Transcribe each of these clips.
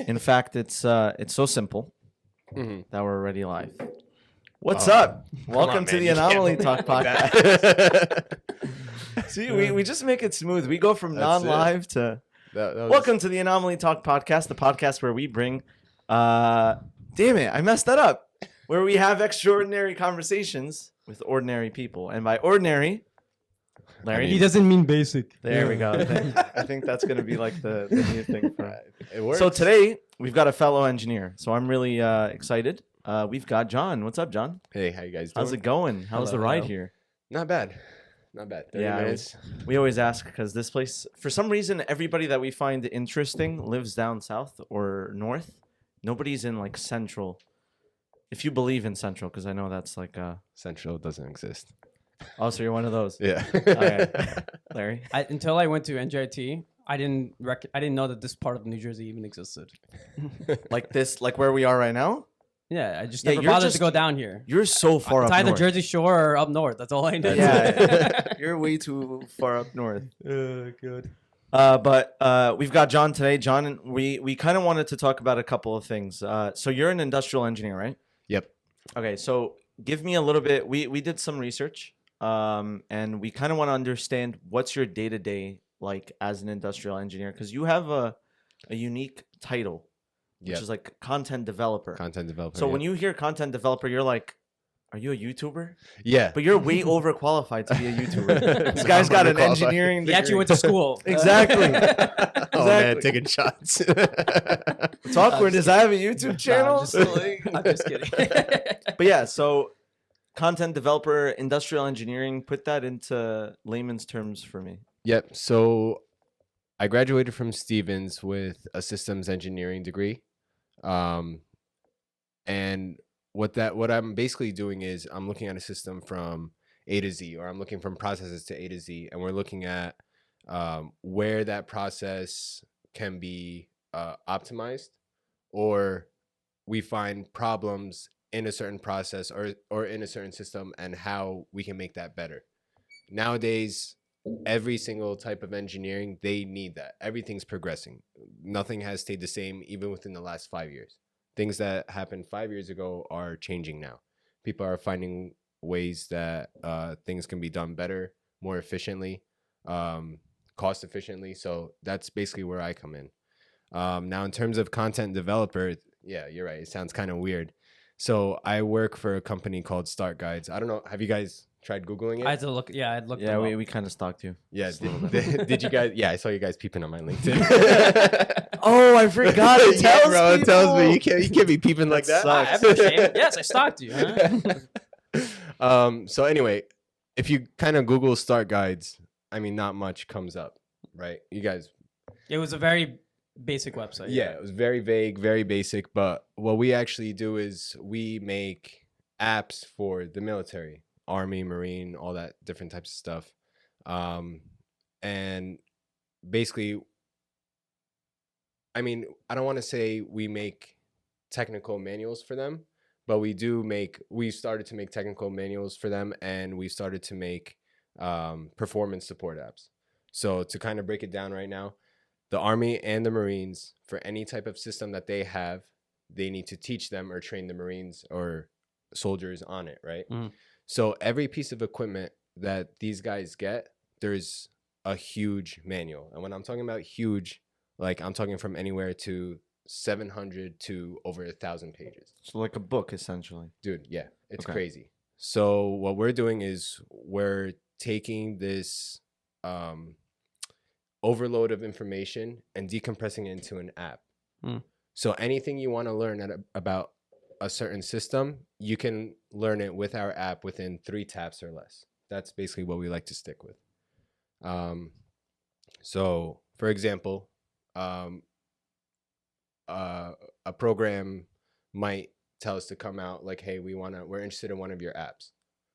In fact, it's so simple Mhm. that we're already live. What's up? Welcome on, to man. the You can't Anomaly hold Talk me like podcast. See, we just make it smooth. We go from That's non-live to That was, welcome to the Anomaly Talk podcast, the podcast where we bring damn it, I messed that up. Where we have extraordinary conversations with ordinary people. And by ordinary, Larry, He doesn't mean basic. there we go. I think that's going to be like the new thing for It works. So today we've got a fellow engineer. So I'm really excited. We've got John. What's up, John? Hey, how you guys doing? How's it going? How's Hello, the ride hello. here? Not bad. Not bad. 30 Yeah, minutes. We always ask because this place, for some reason, everybody that we find interesting lives down south or north. Nobody's in like central. If you believe in central, because I know that's like Central doesn't exist. oh, so you're one of those. Yeah. Okay. Larry. Until I went to NJIT, I didn't know that this part of New Jersey even existed. Like this, like where we are right now? Yeah, I just Yeah, never you're bothered just- to go down here. You're so far It's up either north. Jersey Shore or up north. That's all I know. Yeah, you're way too far up north. Good. But we've got John today. John, we kind of wanted to talk about a couple of things. So you're an industrial engineer, right? Yep. Okay, so give me a little bit. We did some research, and we kind of want to understand what's your day-to-day like as an industrial engineer, because you have a unique title, which Yep. is like content developer. Content developer. So yeah. when you hear content developer, you're like, are you a YouTuber? Yeah. But you're way overqualified to be a YouTuber. This guy's got an Overqualified. engineering He degree. actually went to school. Exactly. Oh, man, Exactly. taking shots. It's awkward. Does I have a YouTube channel? I'm just kidding. But yeah, so content developer, industrial engineering, put that into layman's terms for me. Yep. So I graduated from Stevens with a systems engineering degree. And what I'm basically doing is I'm looking at a system from A to Z, or I'm looking from processes to A to Z, and we're looking at where that process can be optimized, or we find problems in a certain process or in a certain system, and how we can make that better. Nowadays, every single type of engineering, they need that. Everything's progressing. Nothing has stayed the same even within the last 5 years. Things that happened 5 years ago are changing now. People are finding ways that things can be done better, more efficiently, cost efficiently. So that's basically where I come in. Now, in terms of content developer, yeah, you're right. It sounds kind of weird. So I work for a company called StartGuides. I don't know. Have you guys tried Googling it? I had to look. Yeah, I'd look. Yeah, we kind of stalked you. Yeah. Did you guys? Yeah, I saw you guys peeping on my LinkedIn. Oh, I forgot. It tells bro. It tells me people. you can't be peeping like that. sucks. I'm ashamed. Yes, I stalked you. Huh? So anyway, if you kind of Google Start Guides, I mean, not much comes up, right? You guys. It was a very basic website. Yeah, it was very vague, very basic. But what we actually do is we make apps for the military, Army, Marine, all that different types of stuff. And basically, I mean, I don't want to say we make technical manuals for them, but we started to make technical manuals for them, and we started to make performance support apps. So to kind of break it down right now, the Army and the Marines, for any type of system that they have, they need to teach them or train the Marines or soldiers on it, right? Mhm. So every piece of equipment that these guys get, there's a huge manual. And when I'm talking about huge, like I'm talking from anywhere to 700 to over 1,000 pages. So like a book, essentially. Dude, yeah, it's Okay. crazy. So what we're doing is we're taking this overload of information and decompressing it into an app. Mm. So anything you want to learn about a certain system, you can learn it with our app within 3 taps or less. That's basically what we like to stick with. So for example, a program might tell us to come out like, hey, we're interested in one of your apps.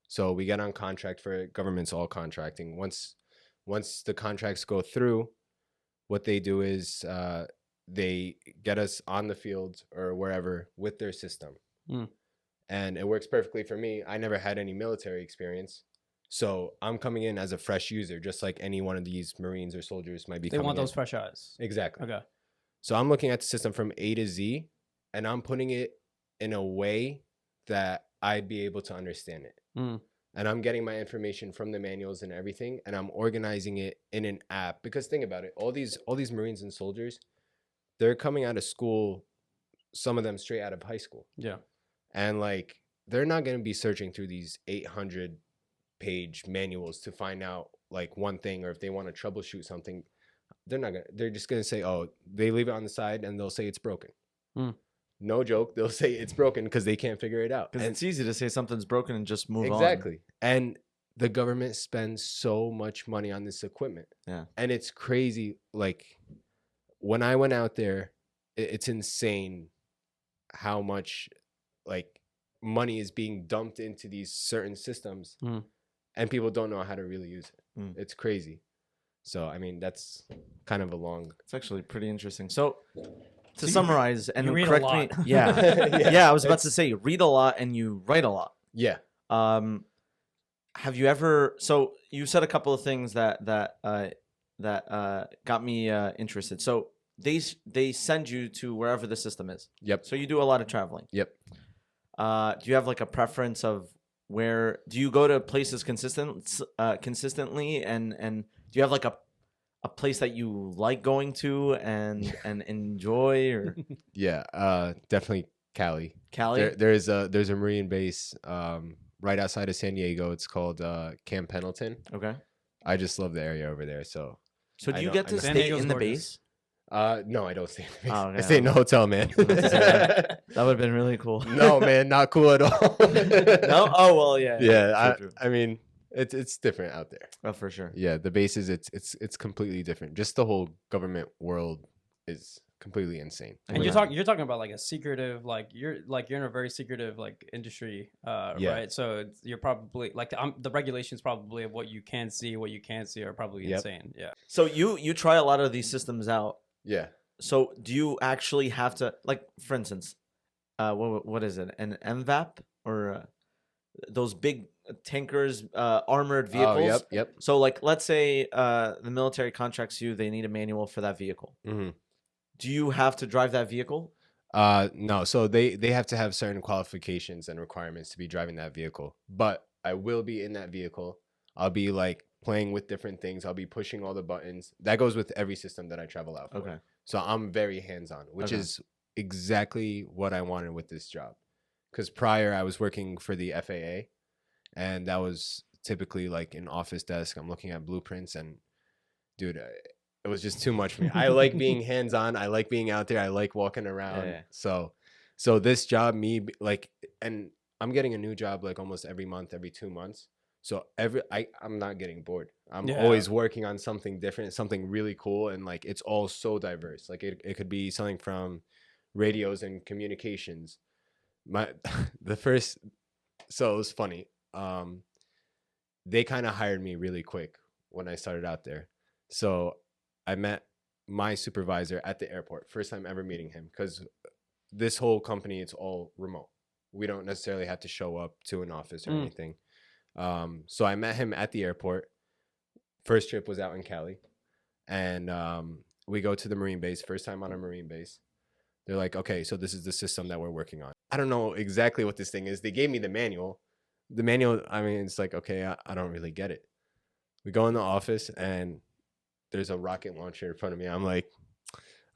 So we get on contract for it. Government's all contracting. Once the contracts go through, what they do is they get us on the field or wherever with their system. Mm. And it works perfectly for me. I never had any military experience. So I'm coming in as a fresh user, just like any one of these Marines or soldiers might be They coming want in. those fresh eyes. Exactly. Okay. So I'm looking at the system from A to Z, and I'm putting it in a way that I'd be able to understand it. Mm. And I'm getting my information from the manuals and everything, and I'm organizing it in an app. Because think about it, all these Marines and soldiers, they're coming out of school, some of them straight out of high school. Yeah. And like they're not going to be searching through these 800-page manuals to find out like one thing, or if they want to troubleshoot something, they're just going to say, oh, they leave it on the side and they'll say it's broken. Mm. No joke, they'll say it's broken because they can't figure it out. Because it's easy to say something's broken and just move on. Exactly. And the government spends so much money on this equipment. Yeah. And it's crazy. Like when I went out there, it's insane how much like money is being dumped into these certain systems, and people don't know how to really use it. It's crazy. So I mean, that's kind of a long. It's actually pretty interesting. So to summarize, and you read correct a lot. me, yeah, I was about to say, you read a lot and you write a lot. Yeah. Have you ever? So you said a couple of things that got me interested. So they send you to wherever the system is. Yep. So you do a lot of traveling. Yep. Do you have like a preference of where? Do you go to places consistently, and do you have like a place that you like going to and enjoy, or Yeah. Definitely Cali. Cali? There's a Marine base right outside of San Diego. It's called Camp Pendleton. Okay. I just love the area over there. So So do you know- get I to know. San stay Diego's in the gorgeous. base? No, I don't stay in the base. Oh, I okay. stay in the hotel, man. That would have been really cool. No, man, not cool at all. No? Oh well, yeah. Yeah, True. I mean, it's different out there. Oh, for sure. Yeah, the bases, it's completely different. Just the whole government world is completely insane. And you're talking about like a secretive, like you're in a very secretive like industry, Yeah. right? So you're probably like the regulations probably of what you can see, what you can't see are probably Yep. insane. Yeah. So you try a lot of these systems out. Yeah. So do you actually have to, like, for instance, what is it, an MVAP or those big tankers, armored vehicles? Oh, yep. So like, let's say the military contracts you, they need a manual for that vehicle. Mm-hmm. Do you have to drive that vehicle? No. So they have to have certain qualifications and requirements to be driving that vehicle. But I will be in that vehicle. I'll be like playing with different things. I'll be pushing all the buttons. That goes with every system that I travel out for. Okay. So I'm very hands-on, which Okay. is exactly what I wanted with this job. Because prior I was working for the FAA, and that was typically like an office desk. I'm looking at blueprints, and dude, it was just too much for me. I like being hands-on. I like being out there. I like walking around. Yeah. So this job, and I'm getting a new job like almost every month, every 2 months. So I'm not getting bored. I'm Yeah. always working on something different, something really cool, and like it's all so diverse. Like it could be something from radios and communications. So it was funny. They kind of hired me really quick when I started out there. So I met my supervisor at the airport, first time ever meeting him, because this whole company, it's all remote. We don't necessarily have to show up to an office or anything. So I met him at the airport. First trip was out in Cali, and we go to the Marine base. First time on a Marine base. They're like, okay, so this is the system that we're working on. I don't know exactly what this thing is. They gave me the manual. The manual, I mean, it's like, okay, I don't really get it. We go in the office, and there's a rocket launcher in front of me. I'm like,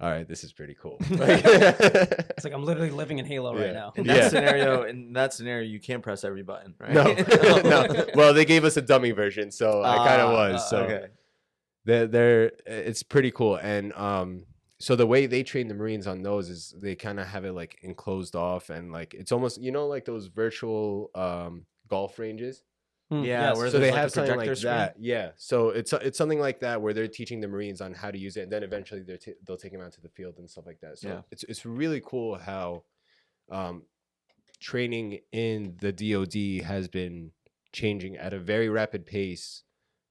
all right, this is pretty cool. It's like I'm literally living in Halo right now. In that scenario, you can't press every button, right? No, no. Well, they gave us a dummy version, so I kind of was. So okay. It's pretty cool. And so the way they train the Marines on those is they kind of have it like enclosed off, and like it's almost, like those virtual golf ranges. Yeah, where So there's they like have a something projector like screen? that. Yeah. So it's something like that where they're teaching the Marines on how to use it, and then eventually they'll take them out to the field and stuff like that. So Yeah. it's really cool how training in the DoD has been changing at a very rapid pace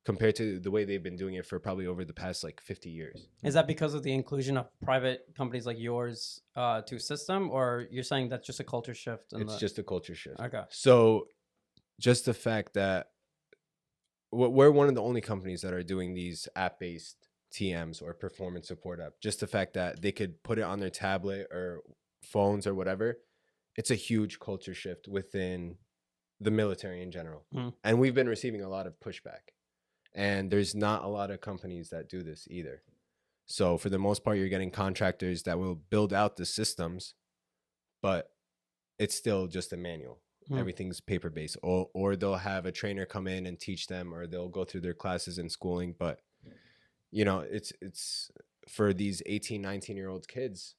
compared to the way they've been doing it for probably over the past like 50 years. Is that because of the inclusion of private companies like yours to system, or you're saying that's just a culture shift? It's just a culture shift. Okay. So just the fact that we're one of the only companies that are doing these app-based TMs or performance support app. Just the fact that they could put it on their tablet or phones or whatever, it's a huge culture shift within the military in general. And we've been receiving a lot of pushback. And there's not a lot of companies that do this either. So for the most part, you're getting contractors that will build out the systems, but it's still just a manual. Everything's paper based, or they'll have a trainer come in and teach them, or they'll go through their classes and schooling. But you know, it's for these 18, 19-year-old kids,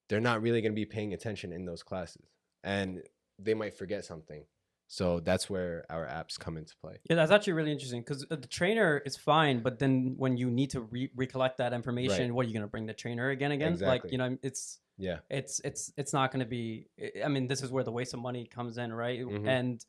they're not really going to be paying attention in those classes, and they might forget something. So that's where our apps come into play. Yeah, that's actually really interesting because the trainer is fine, but then when you need to recollect that information, what are you going to bring the trainer again? Exactly. Like, you know, it's not going to be. I mean, this is where the waste of money comes in, right? And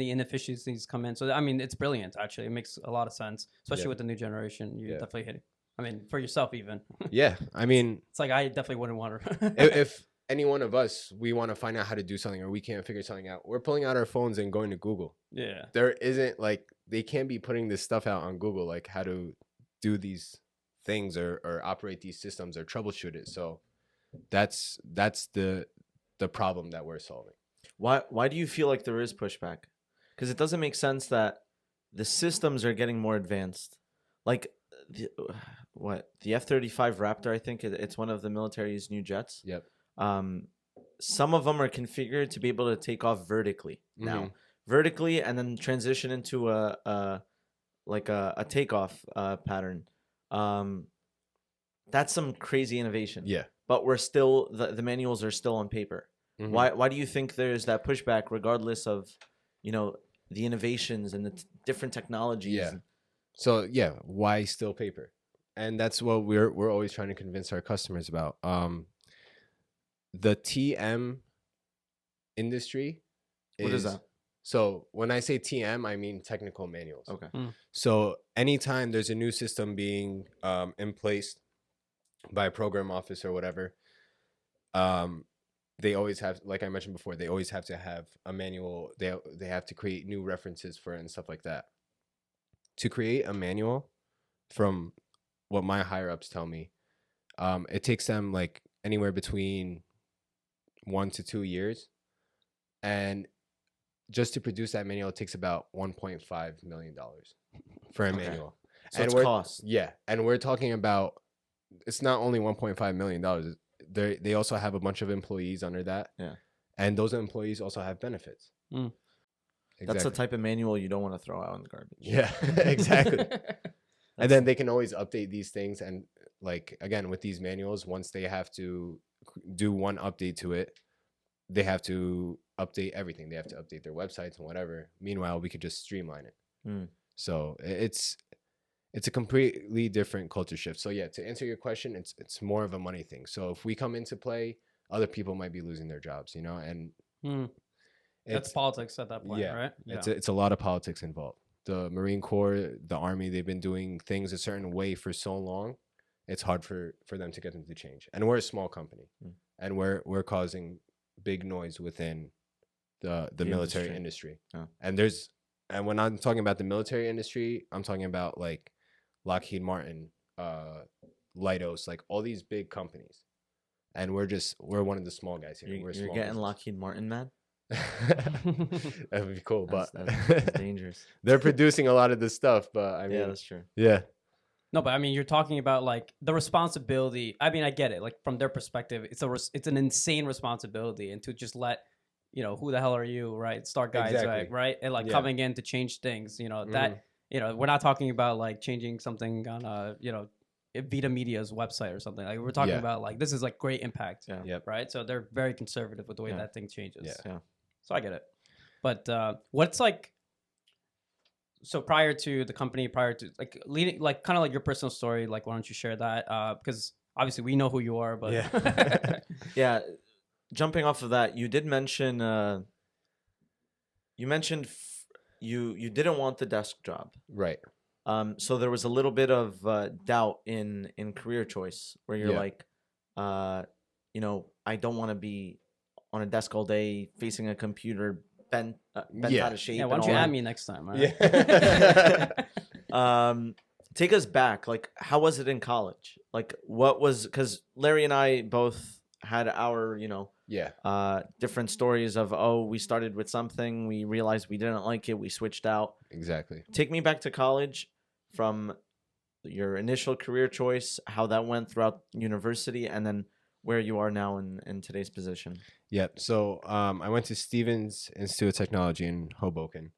the inefficiencies come in. So I mean, it's brilliant. Actually, it makes a lot of sense, especially with the new generation. You definitely hit it. I mean, for yourself even. Yeah, I mean, it's like I definitely wouldn't want to. if any one of us, we want to find out how to do something or we can't figure something out, we're pulling out our phones and going to Google. Yeah. There isn't like, they can't be putting this stuff out on Google, like how to do these things or operate these systems or troubleshoot it. So that's the problem that we're solving. Why do you feel like there is pushback? Because it doesn't make sense that the systems are getting more advanced. Like the F-35 Raptor, I think it's one of the military's new jets. Yep. Some of them are configured to be able to take off vertically now, and then transition into a takeoff pattern. That's some crazy innovation. Yeah. But we're still the manuals are still on paper. Why do you think there's that pushback, regardless of, you know, the innovations and the different technologies? Yeah. So yeah, why still paper? And that's what we're always trying to convince our customers about. The TM industry What is that? So when I say TM, I mean technical manuals. Okay. So anytime there's a new system being in place by a program office or whatever, they always have, like I mentioned before, they always have to have a manual. They have to create new references for it and stuff like that. To create a manual, from what my higher ups tell me, it takes them like anywhere between 1 to 2 years, and just to produce that manual, it takes about $1.5 million for a manual. So and it's cost. Yeah, and we're talking about, it's not only $1.5 million. They also have a bunch of employees under that. Yeah, and those employees also have benefits. Exactly. That's the type of manual you don't want to throw out in the garbage. Yeah, exactly. And then they can always update these things. And like, again, with these manuals, once they have to do one update to it, they have to update everything. They have to update their websites and whatever. Meanwhile, we could just streamline it. So it's a completely different culture shift. So yeah, to answer your question, it's more of a money thing. So if we come into play, other people might be losing their jobs, you know, and that's politics at that point, right? Yeah. It's a lot of politics involved. The Marine Corps, the Army, they've been doing things a certain way for so long. It's hard for them to get them to change. And we're a small company, and we're causing big noise within the military industry. Oh. And when I'm talking about the military industry, I'm talking about like Lockheed Martin, Leidos, like all these big companies. And we're one of the small guys here. You're small getting Lockheed Martin mad? That would be cool, That's dangerous. They're producing a lot of this stuff, but I mean, Yeah, that's true. Yeah. No, but I mean, you're talking about like the responsibility. I mean, I get it. Like from their perspective, it's an insane responsibility, and to just let, you know, who the hell are you, right? StartGuides, Exactly. right? And like coming in to change things, you know, that, you know, we're not talking about like changing something on you know, Vita Media's website or something. Like we're talking about like, this is like great impact, right? So they're very conservative with the way that thing changes. Yeah. So I get it. But what's like, so prior to the company, prior to like leading, like kind of like your personal story, like why don't you share that? Because obviously we know who you are, but Yeah. Jumping off of that, you did mention you didn't want the desk job, Right. so there was a little bit of doubt in career choice, where you're like, you know, I don't want to be on a desk all day facing a computer bent out of shape. yeah, why don't you add me next time? Right? Yeah. take us back. Like, how was it in college? Like, what was, because Larry and I both had our, different stories of, oh, we started with something, we realized we didn't like it, we switched out. Exactly. Take me back to college from your initial career choice, how that went throughout university, and then where you are now in today's position. Yep. So I went to Stevens Institute of Technology in Hoboken.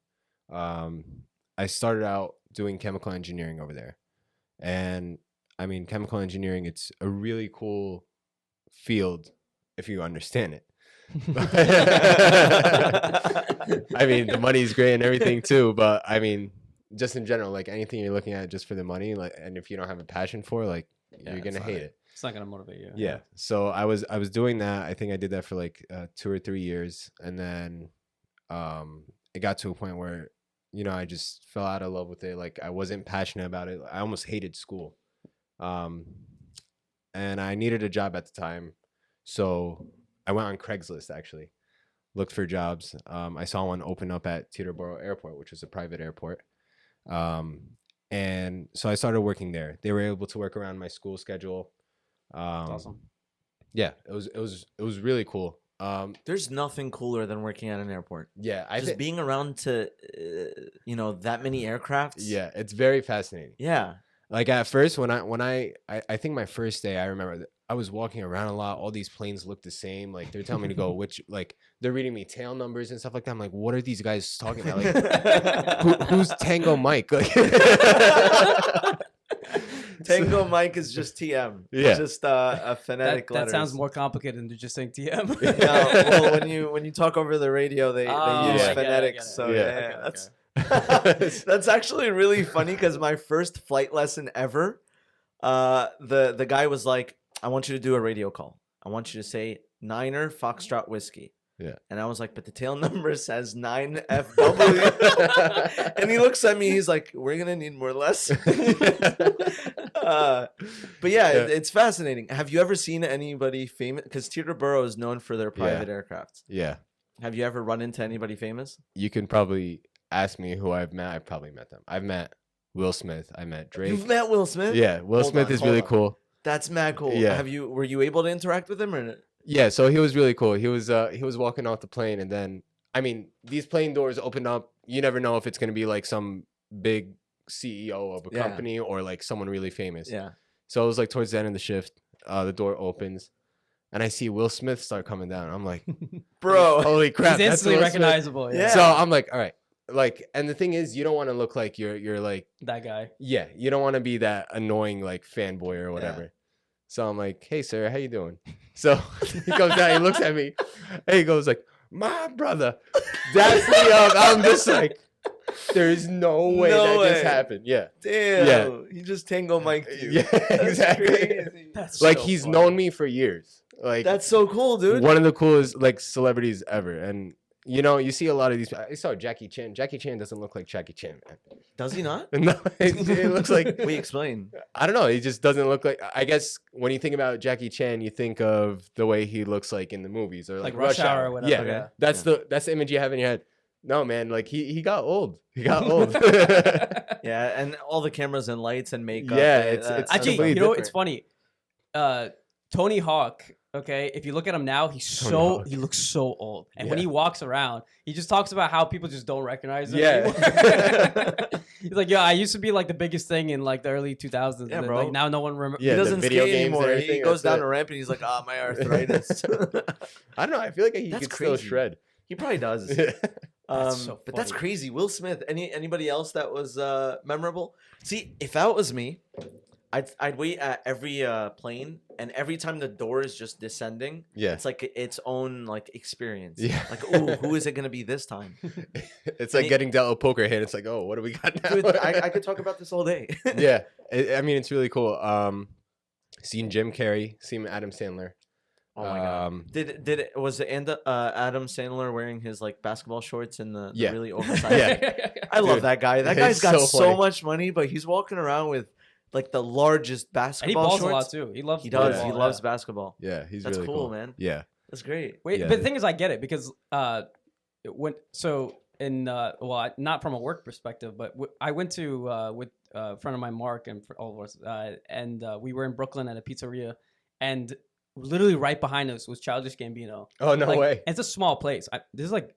I started out doing chemical engineering over there. And I mean, chemical engineering, it's a really cool field if you understand it. I mean, the money's great and everything too, but I mean, just in general, like anything you're looking at just for the money, like, and if you don't have a passion for, like, you're gonna hate it. It's not gonna motivate you. Yeah. So I was doing that. I think I did that for like 2 or 3 years, and then it got to a point where I just fell out of love with it. Like I wasn't passionate about it. I almost hated school, and I needed a job at the time, so I went on Craigslist actually, looked for jobs. I saw one open up at Teterboro Airport, which was a private airport. And so I started working there. They were able to work around my school schedule. That's awesome. Yeah, it was really cool. There's nothing cooler than working at an airport. Yeah, just being around to that many aircrafts. Yeah, it's very fascinating. Yeah. Like at first when I think my first day, I remember that I was walking around a lot. All these planes look the same. Like they're telling me to go which, like they're reading me tail numbers and stuff like that. I'm like, what are these guys talking about? Like who's Tango Mike? Like Tango Mike is just TM. Yeah. It's just a phonetic letter. That sounds more complicated than just saying TM. Well, when you talk over the radio, they use phonetics. So that's actually really funny because my first flight lesson ever, the guy was like, I want you to do a radio call. I want you to say Niner Foxtrot Whiskey. Yeah. And I was like, but the tail number says 9FW. And he looks at me, he's like, we're going to need more lessons. But it's fascinating. Have you ever seen anybody famous? Because Teterboro is known for their private aircrafts. Yeah. Have you ever run into anybody famous? You can probably ask me who I've met. I've probably met them. I've met Will Smith. I met Drake. You've met Will Smith? Yeah. Will Smith is really cool. That's mad cool. Yeah. Were you able to interact with him or? Yeah, so he was really cool. He was walking off the plane, and then I mean, these plane doors open up. You never know if it's gonna be like some big CEO of a company or like someone really famous. Yeah. So it was like towards the end of the shift, the door opens, and I see Will Smith start coming down. I'm like, bro, holy crap! He's instantly recognizable. Yeah. So I'm like, all right. Like, and the thing is, you don't want to look like you're like that guy. Yeah, you don't want to be that annoying like fanboy or whatever. Yeah. So I'm like, hey, sir, how you doing? So he comes down, he looks at me, and he goes like, my brother. That's me up. I'm just like, there's no way just happened. Yeah. Damn. Yeah. He just Tango Mike you. Yeah, exactly. That's like so he's funny. known me for years. Like that's so cool, dude. One of the coolest like celebrities ever. And you see a lot of these. I saw Jackie Chan. Jackie Chan doesn't look like Jackie Chan, man. Does he not? No, it looks like. We explain. I don't know. He just doesn't look like. I guess when you think about Jackie Chan, you think of the way he looks like in the movies or like Rush Hour or whatever. Yeah, that's the image you have in your head. No, man, like he got old. He got old. Yeah, and all the cameras and lights and makeup. Yeah, it's actually, you know, it's funny. Tony Hawk. Okay, if you look at him now, he looks so old, and when he walks around, he just talks about how people just don't recognize him. Yeah, he's like, yeah, I used to be like the biggest thing in like the early 2000s. Yeah, and bro. Like, now no one remembers. Yeah, he doesn't skate anymore. He goes down a ramp and he's like, my arthritis. I don't know. I feel like he could still shred. He probably does. That's so but that's crazy. Will Smith. Anybody else that was memorable? See, if that was me, I'd wait at every plane, and every time the door is just descending, it's like its own like experience. Yeah. Like, ooh, who is it gonna be this time? It's like getting dealt a poker hand. It's like, oh, what do we got now? Dude, I could talk about this all day. Yeah, I mean, it's really cool. Seen Jim Carrey, seen Adam Sandler. Oh my god! Was Adam Sandler wearing his like basketball shorts and the really oversized? Yeah, I love that guy. That guy's got so much money, but he's walking around with like the largest basketball shorts. And he balls shorts. a lot too. He loves. He does. Ball, he loves basketball. Yeah, he's that's really cool, man. Yeah, that's great. Wait, but the thing is, I get it because not from a work perspective, but I went to with a friend of mine, Mark, and for all of us, and we were in Brooklyn at a pizzeria, and literally right behind us was Childish Gambino. Oh, no way. It's a small place. This is like,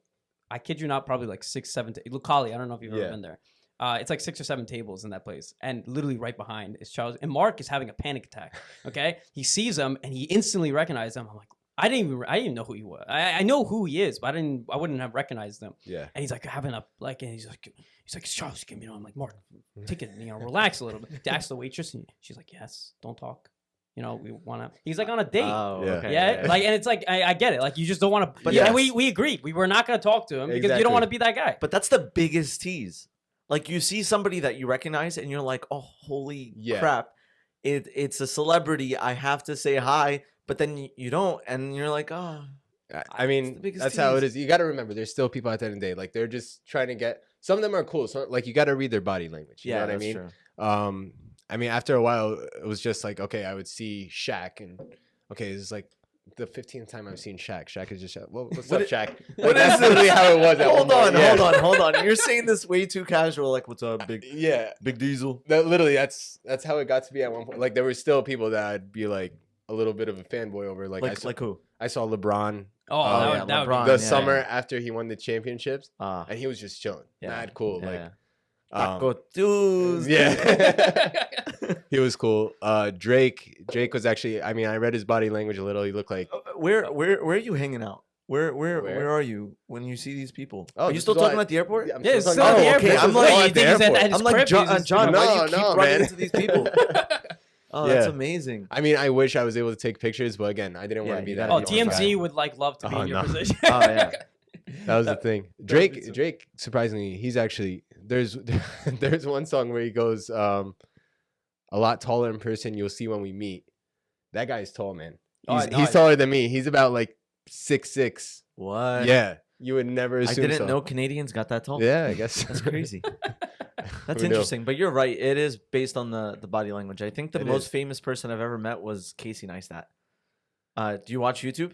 I kid you not, probably like 6, 7. Lucali, I don't know if you've ever been there. It's like 6 or 7 tables in that place, and literally right behind is Charles. And Mark is having a panic attack. Okay, he sees him and he instantly recognized him. I'm like, I didn't even know who he was. I know who he is, but I wouldn't have recognized him. Yeah. And he's like having a and he's like it's Charles Gambino. I'm like, Mark, take it, relax a little bit. To ask the waitress, and she's like, yes, don't talk. We want to. He's like on a date. Oh, yeah. okay. Yeah, like, and it's like I get it. Like, you just don't want to. But yes. we agreed. We were not going to talk to him because you don't want to be that guy. But that's the biggest tease. Like, you see somebody that you recognize, and you're like, oh, holy crap! It's a celebrity. I have to say hi. But then you don't, and you're like, oh. I mean, that's how it is. You got to remember, there's still people at the end of the day. Like, they're just trying to get. Some of them are cool. So, like, you got to read their body language. You know what I mean? True. I mean, after a while, it was just like, okay, I would see Shaq, and okay, this is like the 15th time I've seen Shaq. Shaq is just, well, what's up, Shaq? Like, that's literally how it was. Hold on. You're saying this way too casual. Like, what's up, big Diesel? Literally, that's how it got to be at one point. Like, there were still people that I'd be like a little bit of a fanboy over. Like who? I saw LeBron. That LeBron. The summer after he won the championships, and he was just chilling, mad cool. Taco Tuesday. Yeah. He was cool. Drake was actually, I mean, I read his body language a little. He looked like where are you hanging out? Where are you when you see these people? Oh, are you still talking at the airport? Yeah, it's still at the airport. Okay. I'm like, I'm like, John, why do you keep running man. into these people? Oh, that's amazing. I mean, I wish I was able to take pictures, but again, I didn't want to be that. TMZ would love to be in your position. Oh yeah. That was the thing. Drake, surprisingly, he's actually there's one song where he goes, a lot taller in person. You'll see when we meet. That guy's tall, man. He's taller than me. He's about like 6'6". What? Yeah, you would never assume. I didn't know Canadians got that tall. Yeah, I guess that's crazy. That's interesting, but you're right. It is based on the body language. I think the most famous person I've ever met was Casey Neistat. Do you watch YouTube?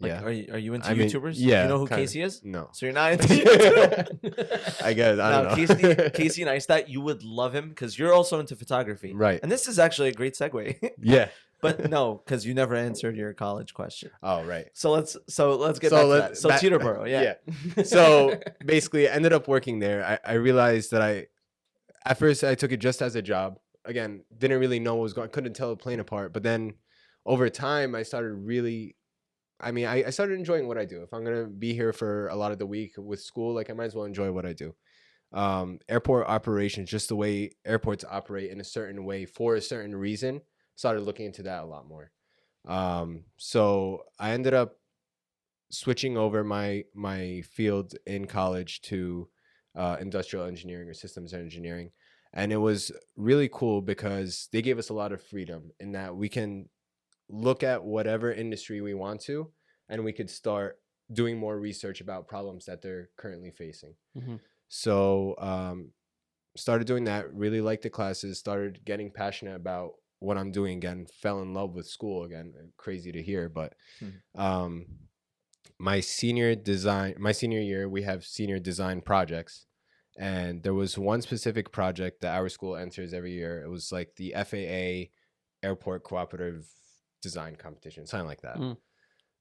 Like, yeah. Are you into YouTubers? Yeah. You know who Casey is? No. So you're not into YouTube? I guess. I don't know. Casey Neistat, you would love him because you're also into photography. Right. And this is actually a great segue. Yeah. But no, because you never answered your college question. Oh, right. So let's get back to that. So Teterboro, yeah. So basically, I ended up working there. I realized that at first I took it just as a job. Again, didn't really know what was going. Couldn't tell a plane apart. But then over time, I started really. I mean, I started enjoying what I do. If I'm gonna be here for a lot of the week with school, like I might as well enjoy what I do. Airport operations, just the way airports operate in a certain way for a certain reason. Started looking into that a lot more. So I ended up switching over my field in college to industrial engineering or systems engineering. And it was really cool because they gave us a lot of freedom in that we can look at whatever industry we want to, and we could start doing more research about problems that they're currently facing. Mm-hmm. So started doing that, really liked the classes, started getting passionate about what I'm doing again, fell in love with school again. Crazy to hear, but my senior year, we have senior design projects. And there was one specific project that our school enters every year. It was like the FAA Airport Cooperative Design Competition, something like that.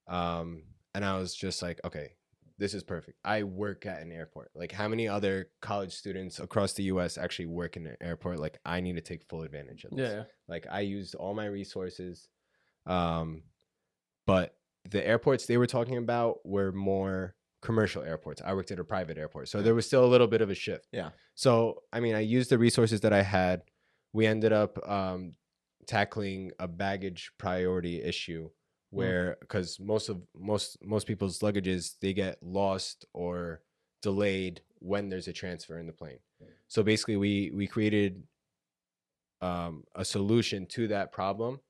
And I was just like, okay, this is perfect. I work at an airport. Like, how many other college students across the US actually work in an airport? Like, I need to take full advantage of this. Yeah. Like, I used all my resources. But the airports they were talking about were more commercial airports. I worked at a private airport. So there was still a little bit of a shift. Yeah. So, I mean, I used the resources that I had. We ended up tackling a baggage priority issue where, because most people's luggages, they get lost or delayed when there's a transfer in the plane. So basically we created a solution to that problem.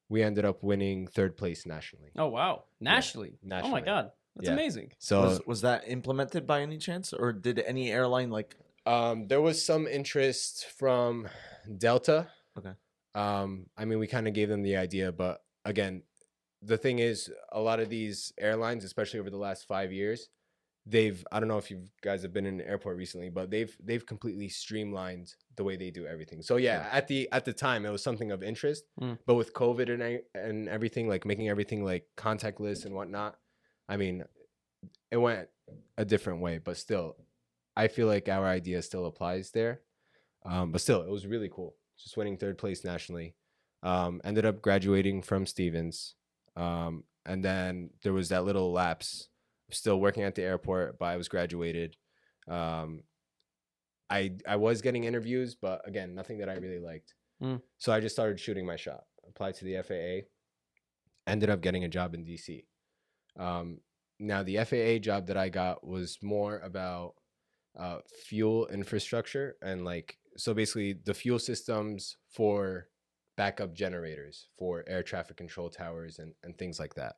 We ended up winning 3rd place nationally. Oh, wow. Nationally? Yeah, nationally. Oh, my God. That's amazing. So was that implemented by any chance, or did any airline like? There was some interest from Delta. Okay. I mean, we kind of gave them the idea, but again, the thing is, a lot of these airlines, especially over the last 5 years, I don't know if you guys have been in an airport recently, but they've completely streamlined the way they do everything. So yeah, at the time it was something of interest, but with COVID and everything, like making everything like contactless and whatnot, I mean, it went a different way, but still, I feel like our idea still applies there. But still, it was really cool. Just winning third place nationally. Ended up graduating from Stevens. And then there was that little lapse. Still working at the airport, but I was graduated. I was getting interviews, but again, nothing that I really liked. So I just started shooting my shot. Applied to the FAA. Ended up getting a job in DC. Now the FAA job that I got was more about fuel infrastructure and like, so basically the fuel systems for backup generators for air traffic control towers and things like that.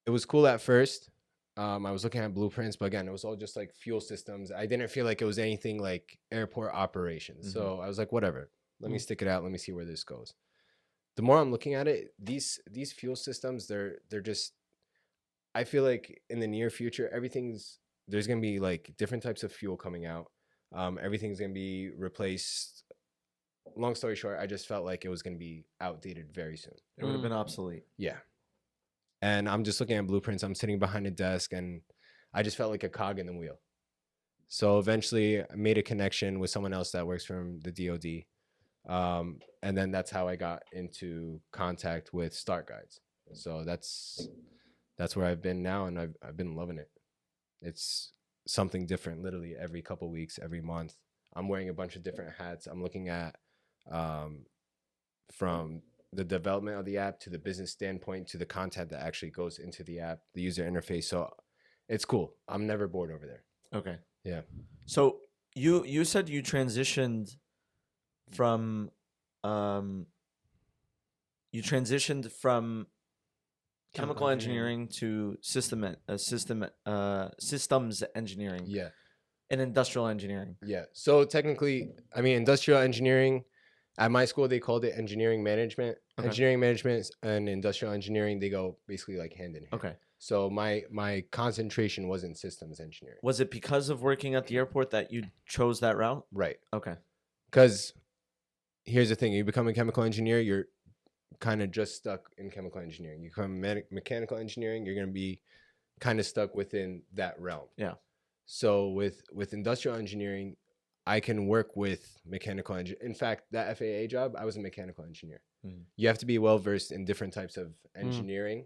It was cool at first. I was looking at blueprints, but again, it was all just like fuel systems. I didn't feel like it was anything like airport operations. So I was like, whatever, let me stick it out. Let me see where this goes. The more I'm looking at it, these fuel systems, they're just, I feel like in the near future, there's going to be like different types of fuel coming out. Everything's going to be replaced. Long story short, I just felt like it was going to be outdated very soon. It would have been obsolete. Yeah. And I'm just looking at blueprints. I'm sitting behind a desk and I just felt like a cog in the wheel. So eventually I made a connection with someone else that works from the DOD. And then that's how I got into contact with StartGuides. So that's where I've been now, and I've been loving it. It's something different literally every couple weeks, every month. I'm wearing a bunch of different hats. I'm looking at from the development of the app to the business standpoint to the content that actually goes into the app, the user interface. So it's cool. I'm never bored over there. Okay. Yeah. So you said you transitioned from chemical engineering to systems engineering. Yeah. And industrial engineering. Yeah. So technically, I mean, industrial engineering, at my school, they called it engineering management. Okay. Engineering management and industrial engineering, they go basically like hand in hand. Okay. So my concentration was in systems engineering. Was it because of working at the airport that you chose that route? Right. Okay. Because here's the thing. You become a chemical engineer, you're kind of just stuck in chemical engineering. You become mechanical engineering, you're going to be kind of stuck within that realm. Yeah. So with industrial engineering, I can work with mechanical engineer. In fact, that FAA job, I was a mechanical engineer. You have to be well versed in different types of engineering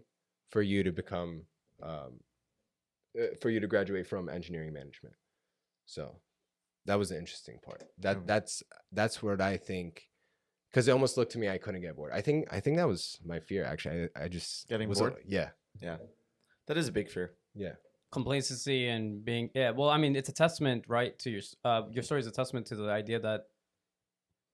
for you to become, for you to graduate from engineering management. So that was the interesting part. That's what I think, because it almost looked to me I couldn't get bored. I think that was my fear actually. I just getting bored. Yeah. That is a big fear. Yeah. Complacency and being well, I mean, it's a testament, right, to your story is a testament to the idea that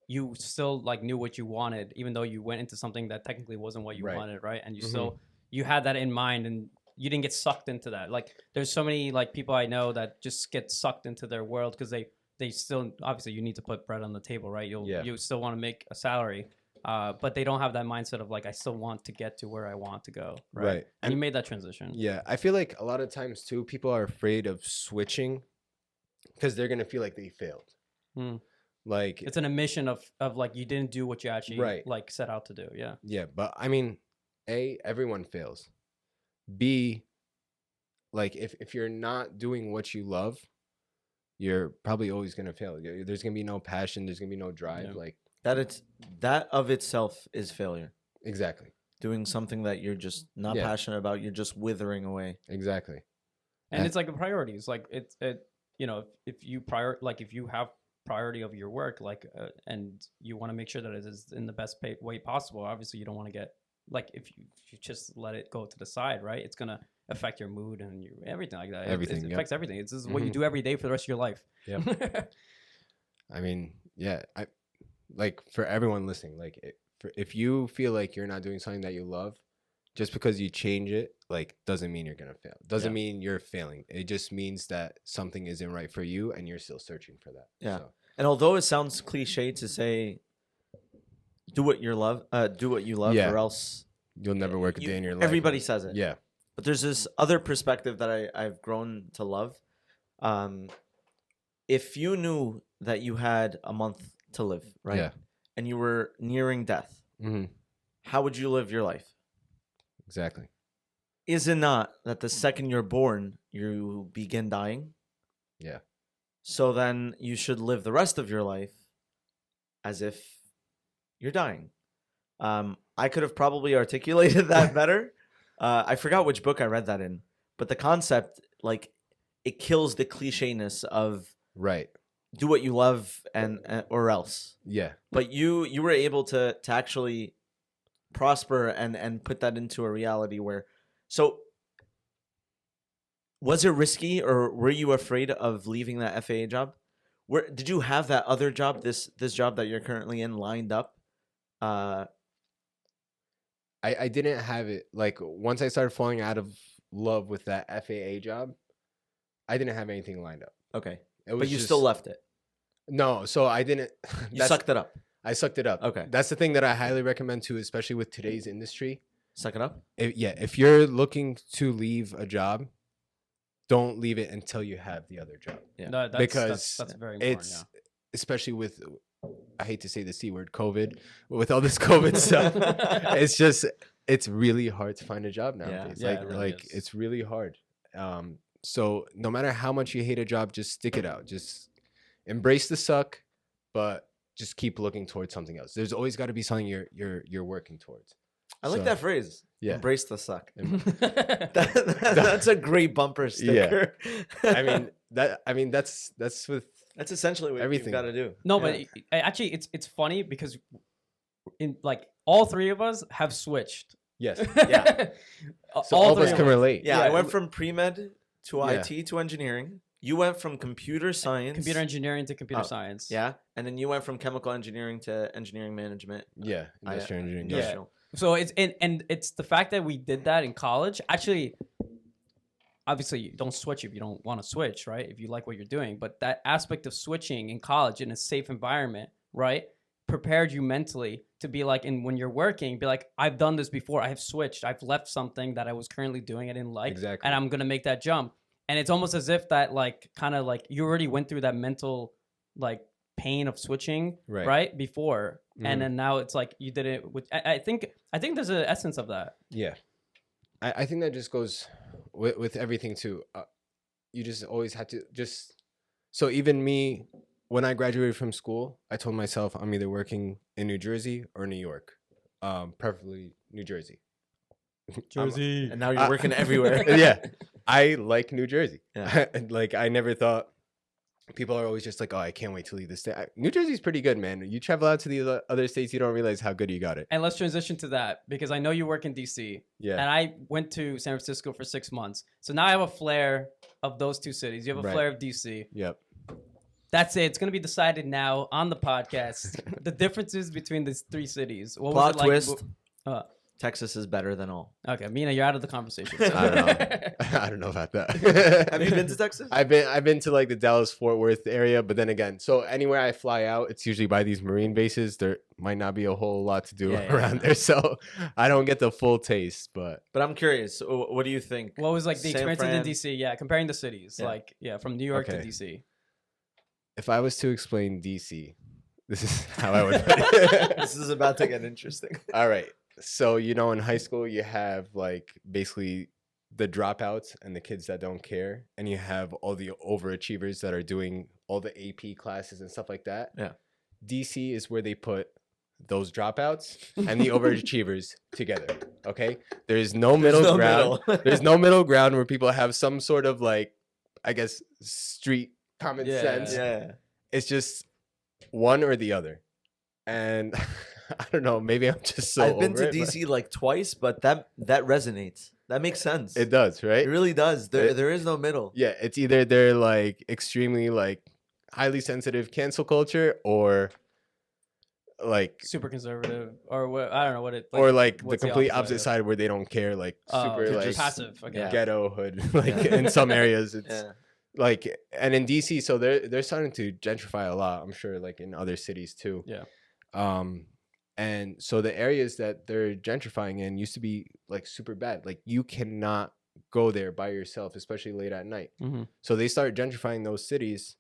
you still like knew what you wanted, even though you went into something that technically wasn't what you wanted, right? And you still you had that in mind, and you didn't get sucked into that. Like there's so many like people I know that just get sucked into their world because they still, obviously you need to put bread on the table, right? You still want to make a salary. But they don't have that mindset of like, I still want to get to where I want to go. Right. And you made that transition. Yeah. I feel like a lot of times too, people are afraid of switching because they're going to feel like they failed. Like it's an admission of like, you didn't do what you actually like set out to do. Yeah. Yeah. But I mean, A, everyone fails. B, like if you're not doing what you love, you're probably always going to fail. There's going to be no passion. There's going to be no drive. Yeah. Like, that of itself is failure. Exactly. Doing something that you're just not passionate about, you're just withering away. Exactly. And it's like a priority. It's like you know, if you have priority of your work, like and you want to make sure that it is in the best way possible. Obviously, you don't want to get like if you just let it go to the side, right? It's gonna affect your mood and everything like that. Everything it affects everything. This is what you do every day for the rest of your life. Yeah. I mean, yeah. Like for everyone listening, like if you feel like you're not doing something that you love, just because you change it, like doesn't mean you're gonna fail. Doesn't mean you're failing. It just means that something isn't right for you, and you're still searching for that. Yeah. So. And although it sounds cliche to say, do what you love, or else you'll never work a day in your life. Everybody says it. Yeah. But there's this other perspective that I've grown to love. If you knew that you had a month to live, right? Yeah. And you were nearing death, how would you live your life? Exactly. Is it not that the second you're born, you begin dying? Yeah. So then you should live the rest of your life as if you're dying. I could have probably articulated that better. I forgot which book I read that in, but the concept, like, it kills the clichéness of Right. do what you love and or else. Yeah. But you were able to actually prosper and put that into a reality where, so was it risky or were you afraid of leaving that FAA job? Where did you have that other job, this job that you're currently in, lined up? I didn't have it. Like, once I started falling out of love with that FAA job, I didn't have anything lined up. Okay. It was But you just, still left it. No, so I didn't. You sucked it up. I sucked it up. Okay. That's the thing that I highly recommend too, especially with today's industry. Suck it up? If you're looking to leave a job, don't leave it until you have the other job. Yeah. No, because that's very important. it's, especially with, I hate to say the C word, COVID, but with all this COVID stuff, it's really hard to find a job nowadays. Yeah, it really is. It's really hard. So no matter how much you hate a job, just stick it out. Just embrace the suck, but just keep looking towards something else. There's always got to be something you're working towards. I like that phrase. Yeah. Embrace the suck. That's a great bumper sticker. Yeah. That's with That's essentially what everything you've got to do. No, but actually, it's funny because in like all three of us have switched. yes. Yeah. So all of us can relate. Yeah, Yeah. I went from pre-med to Yeah. IT to engineering. You went from computer science. Computer engineering to computer Oh, science. Yeah. And then you went from chemical engineering to engineering management. Yeah. Industrial engineering. Yeah. Industrial. So and it's the fact that we did that in college. Actually, obviously, you don't switch if you don't want to switch, right? If you like what you're doing, but that aspect of switching in college in a safe environment, right, prepared you mentally to be like, and when you're working, be like, I've done this before. I have switched. I've left something that I was currently doing I didn't like, Exactly. and I'm gonna make that jump. And it's almost as if that like kind of like you already went through that mental like pain of switching right before, and then now it's like you did it with. I think there's an essence of that. Yeah. I think that just goes with everything too. You just always have to just. So even me, when I graduated from school, I told myself I'm either working in New Jersey or New York, preferably New Jersey. And now you're working everywhere. Yeah, I like New Jersey. Yeah. Like, I never thought. People are always just like, oh, I can't wait to leave the state. New Jersey's pretty good, man. You travel out to the other states, you don't realize how good you got it. And let's transition to that because I know you work in DC. Yeah. And I went to San Francisco for 6 months. So now I have a flair of those two cities. You have a Right. flair of DC. Yep. That's it. It's going to be decided now on the podcast. The differences between these three cities. What Plot was it like? twist. Texas is better than all. Okay, Mina, you're out of the conversation. So. I don't know. I don't know about that. Have you been to Texas? I've been to like the Dallas Fort Worth area, but then again, so anywhere I fly out, it's usually by these marine bases. There might not be a whole lot to do around there, so I don't get the full taste. But I'm curious. What do you think? What was like the San experience Fran? in DC? Yeah, comparing the cities. Yeah. Like, yeah, from New York to Okay. DC. if I was to explain DC, this is how I would put it. This is about to get interesting. All right. So, in high school, you have like basically the dropouts and the kids that don't care. And you have all the overachievers that are doing all the AP classes and stuff like that. Yeah. DC is where they put those dropouts and the overachievers together. Okay. There's no middle ground. There's no middle ground where people have some sort of like, I guess, street common sense. Yeah. It's just one or the other. And I don't know, maybe I'm just so I've been to over it, but DC like twice, but that resonates. That makes sense. it does, right? It really does. There is no middle. Yeah, it's either they're like extremely like highly sensitive cancel culture or like Super conservative, or what? I don't know what it. or like the what's complete opposite opposite of? side where they don't care, like super they're like just passive. Okay. Yeah. ghetto hood. Like in some areas it's Yeah. like, and in DC, so they're starting to gentrify a lot, I'm sure, like in other cities too. Yeah. And so the areas that they're gentrifying in used to be like super bad. Like you cannot go there by yourself, especially late at night. So they start gentrifying those cities,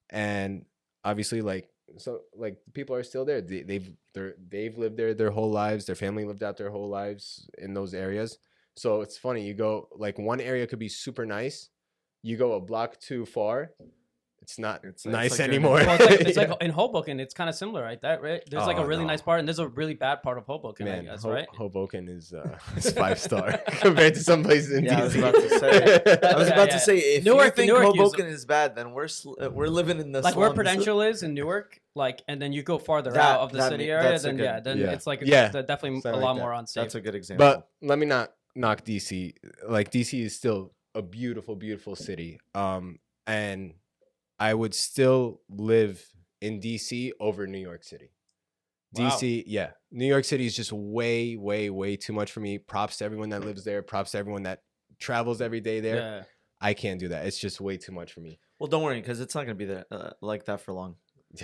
and obviously, like, so like people are still there. They've lived there their whole lives. Their family lived out their whole lives in those areas. So it's funny. You go, like, one area could be super nice. You go a block too far, it's not nice anymore. Well, it's like in Hoboken, it's kind of similar, right? There's like a really nice part, and there's a really bad part of Hoboken. Man, I guess, right? Hoboken is 5-star compared to some places in DC. I was about to say, if Newark, you think Hoboken is bad, then we're living in the like slums. where Prudential is in Newark, like, and then you go farther out of the city area, then it's like definitely a lot more unsafe. That's a good example. But let me not knock DC. Like, DC is still a beautiful, beautiful city. And I would still live in DC over New York City. Wow. DC, yeah. New York City is just way, way, way too much for me. Props to everyone that lives there. Props to everyone that travels every day there. Yeah. I can't do that. It's just way too much for me. Well, don't worry, because it's not going to be like that for long.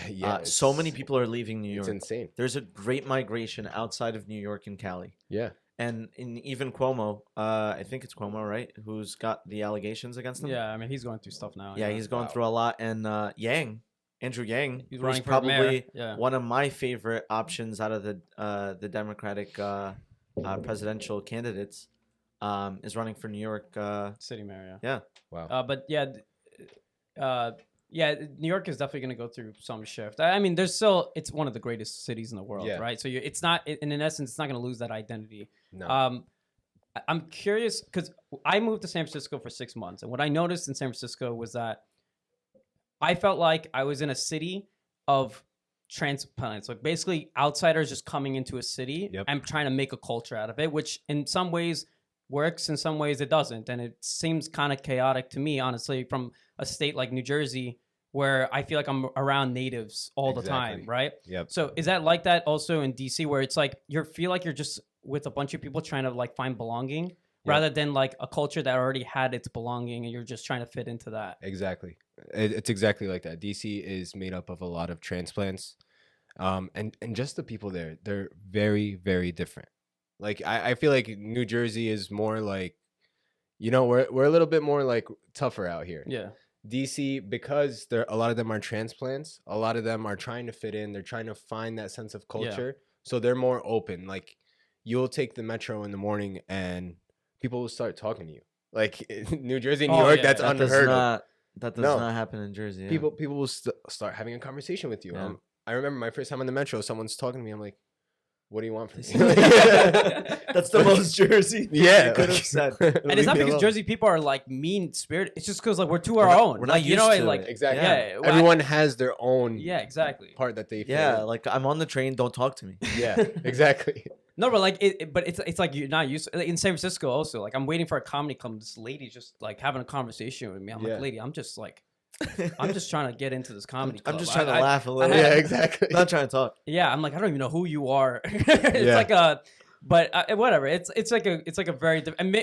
Yeah. So many people are leaving New York. It's insane. There's a great migration outside of New York and Cali. Yeah. And even Cuomo, I think it's Cuomo, right? Who's got the allegations against him? Yeah, I mean, he's going through stuff now. Yeah, he's going through a lot. And Andrew Yang, he's who's running for probably mayor. one of my favorite options out of the Democratic presidential candidates, is running for New York City mayor. Yeah. Wow. But New York is definitely going to go through some shift. I mean, it's one of the greatest cities in the world, right? So it's not, in essence, it's not going to lose that identity. No. I'm curious because I moved to San Francisco for 6 months, and what I noticed in San Francisco was that I felt like I was in a city of transplants, like basically outsiders just coming into a city and trying to make a culture out of it, which in some ways works, in some ways it doesn't, and it seems kind of chaotic to me, honestly, from a state like New Jersey, where I feel like I'm around natives all the time, right? Yep. So is that like that also in DC, where it's like you feel like you're just with a bunch of people trying to like find belonging, rather than like a culture that already had its belonging and you're just trying to fit into that? Exactly. It's exactly like that. DC is made up of a lot of transplants, and just the people there, they're very, very different. Like I feel like New Jersey is more like, we're a little bit more like tougher out here. Yeah. DC, because a lot of them are transplants, a lot of them are trying to fit in. They're trying to find that sense of culture. So they're more open. Like, you'll take the metro in the morning and people will start talking to you. Like New Jersey, New York, that's unheard of. That does not happen in Jersey. Yeah. People will start having a conversation with you. Yeah. I remember my first time on the metro, someone's talking to me. I'm like, what do you want from me? That's the most Jersey thing you could have said. And it's not because Jersey people are like mean spirited. It's just because like we're to our own. We're not used to it. Exactly. Yeah. Everyone has their own. Yeah, exactly. Part that they feel. Yeah, like I'm on the train. Don't talk to me. Yeah, exactly. No, but like it's like you're not used to, like in San Francisco also. Like I'm waiting for a comedy club. This lady's just like having a conversation with me. I'm like, lady, I'm just trying to get into this comedy club. I'm just trying to laugh a little. Yeah, exactly. I'm not trying to talk. Yeah, I'm like, I don't even know who you are. It's but whatever. It's like a very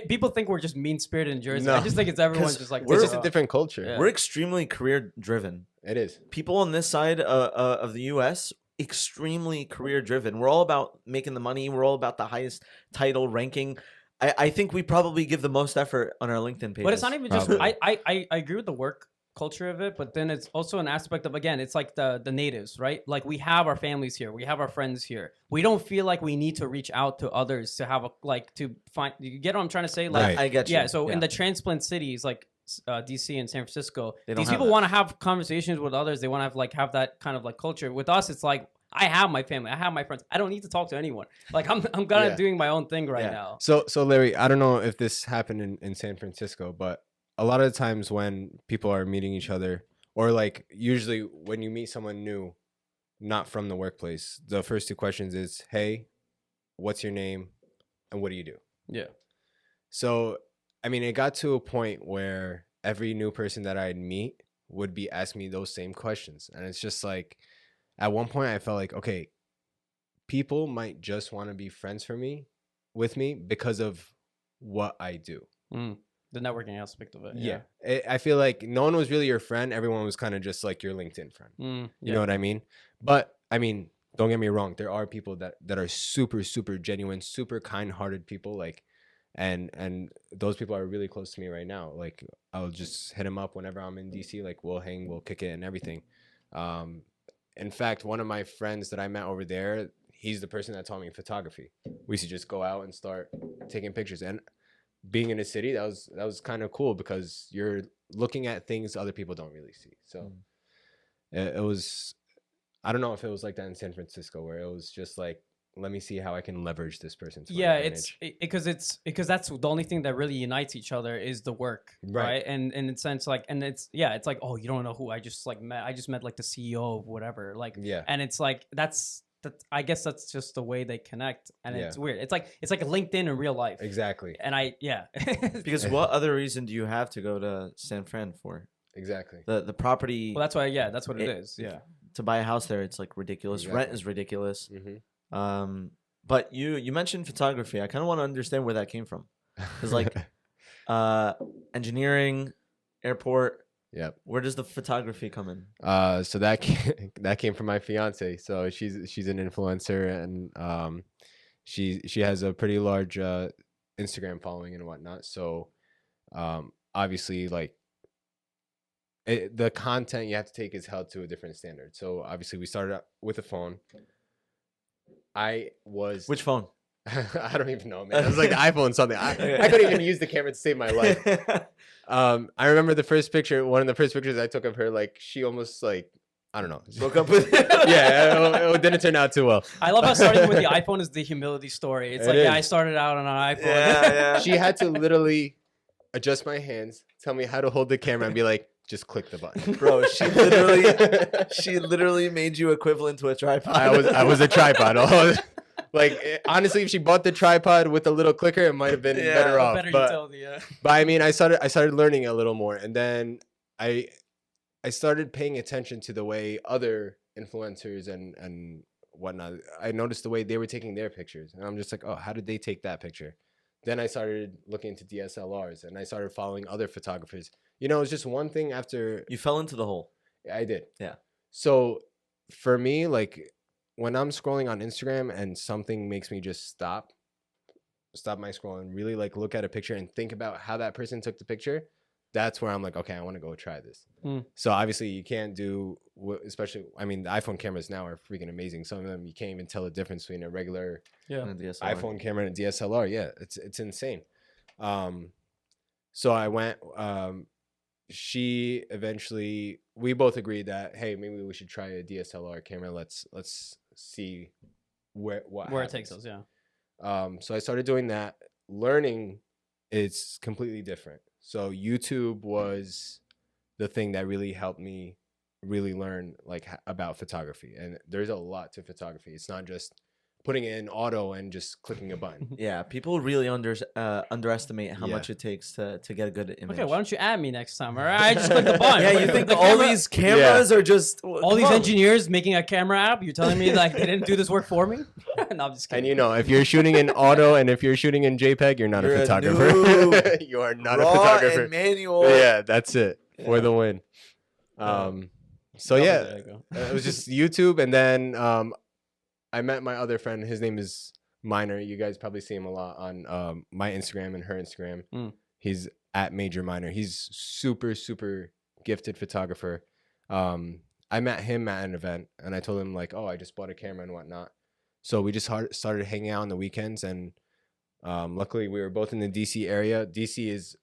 people think we're just mean spirited in Jersey. No. I just think it's everyone's just like it's just a different culture. Yeah. We're extremely career driven. It is. People on this side of the U.S. extremely career driven. We're all about making the money. We're all about the highest title ranking. I think we probably give the most effort on our LinkedIn page. But it's not even just. I agree with the work culture of it, but then it's also an aspect of, again, it's like the natives, right? Like we have our families here, we have our friends here. We don't feel like we need to reach out to others to have to find. You get what I'm trying to say? Like right. I get you. Yeah. So in the transplant cities like DC and San Francisco, these people that. want to have conversations with others. They want to have that kind of like culture. With us, it's like, I have my family, I have my friends. I don't need to talk to anyone. Like I'm kind of doing my own thing right now. So Larry, I don't know if this happened in San Francisco, but a lot of the times when people are meeting each other, or like usually when you meet someone new, not from the workplace, the first two questions is, hey, what's your name and what do you do? Yeah. So, I mean, it got to a point where every new person that I'd meet would be asking me those same questions. And it's just like, at one point I felt like, okay, people might just want to be friends with me because of what I do. The networking aspect of it. Yeah. I feel like no one was really your friend. Everyone was kind of just like your LinkedIn friend. You know what I mean? But I mean, don't get me wrong. There are people that are super, super genuine, super kind-hearted people. Like and those people are really close to me right now. Like I'll just hit them up whenever I'm in DC. Like we'll hang, we'll kick it, and everything. In fact, one of my friends that I met over there, he's the person that taught me photography. We used to just go out and start taking pictures. And being in a city, that was kind of cool because you're looking at things other people don't really see. So it was, I don't know if it was like that in San Francisco, where it was just like, let me see how I can leverage this person to yeah, my advantage. because that's the only thing that really unites each other is the work, right? And in a sense, like, and it's like, oh, you don't know who I just met like the CEO of whatever, like, and it's like that's I guess that's just the way they connect, and it's weird. It's like LinkedIn in real life, Exactly. And because what other reason do you have to go to San Fran for? Exactly. The property. Well, that's why. Yeah, that's what it is. Yeah. To buy a house there, it's like ridiculous. Exactly. Rent is ridiculous. But you mentioned photography. I kind of want to understand where that came from, because like engineering, airport. Yep. Where does the photography come in? So that came from my fiance. So she's an influencer, and she has a pretty large Instagram following and whatnot. So obviously, like the content you have to take is held to a different standard. So obviously, we started out with a phone. Which phone? I don't even know, man. It was like the iPhone something. I couldn't even use the camera to save my life. I remember the first picture. One of the first pictures I took of her, like she almost like, I don't know, broke up with. Yeah, it didn't turn out too well. I love how starting with the iPhone is the humility story. It's like, I started out on an iPhone. Yeah. She had to literally adjust my hands, tell me how to hold the camera, and be like, just click the button. Bro, she literally made you equivalent to a tripod. I was a tripod. Like honestly, if she bought the tripod with a little clicker, it might have been better off. But I mean, I started learning a little more, and then I started paying attention to the way other influencers and whatnot. I noticed the way they were taking their pictures, and I'm just like, oh, how did they take that picture? Then I started looking into DSLRs, and I started following other photographers. You know, it's just one thing after. You fell into the hole. I did. Yeah. So for me, like when I'm scrolling on Instagram and something makes me just stop my scrolling, really like look at a picture and think about how that person took the picture, that's where I'm like, okay, I want to go try this. So obviously you can't do, especially, I mean, the iPhone cameras now are freaking amazing. Some of them, you can't even tell the difference between a regular iPhone camera and a DSLR. Yeah, it's insane. So I went, we both agreed that, hey, maybe we should try a DSLR camera. Let's see where it takes us. Yeah. So I started doing that. Learning is completely different. So YouTube was the thing that really helped me really learn like about photography. And there's a lot to photography. It's not just putting it in auto and just clicking a button. Yeah, people really underestimate how much it takes to get a good image. Okay, why don't you add me next time? All right, I just click the button. Yeah, you think all these cameras are just all these engineers making a camera app? You're telling me like they didn't do this work for me? No, I'm just kidding. And you know, if you're shooting in auto and if you're shooting in JPEG, you're not a photographer. You are not a photographer. And manual. Yeah, that's it for the win. So yeah, it was just YouTube, and then I met my other friend. His name is Minor. You guys probably see him a lot on my Instagram and her Instagram. He's at Major Minor. He's super, super gifted photographer. I met him at an event, and I told him like, oh, I just bought a camera and whatnot. So we just started hanging out on the weekends, and luckily we were both in the DC area. DC is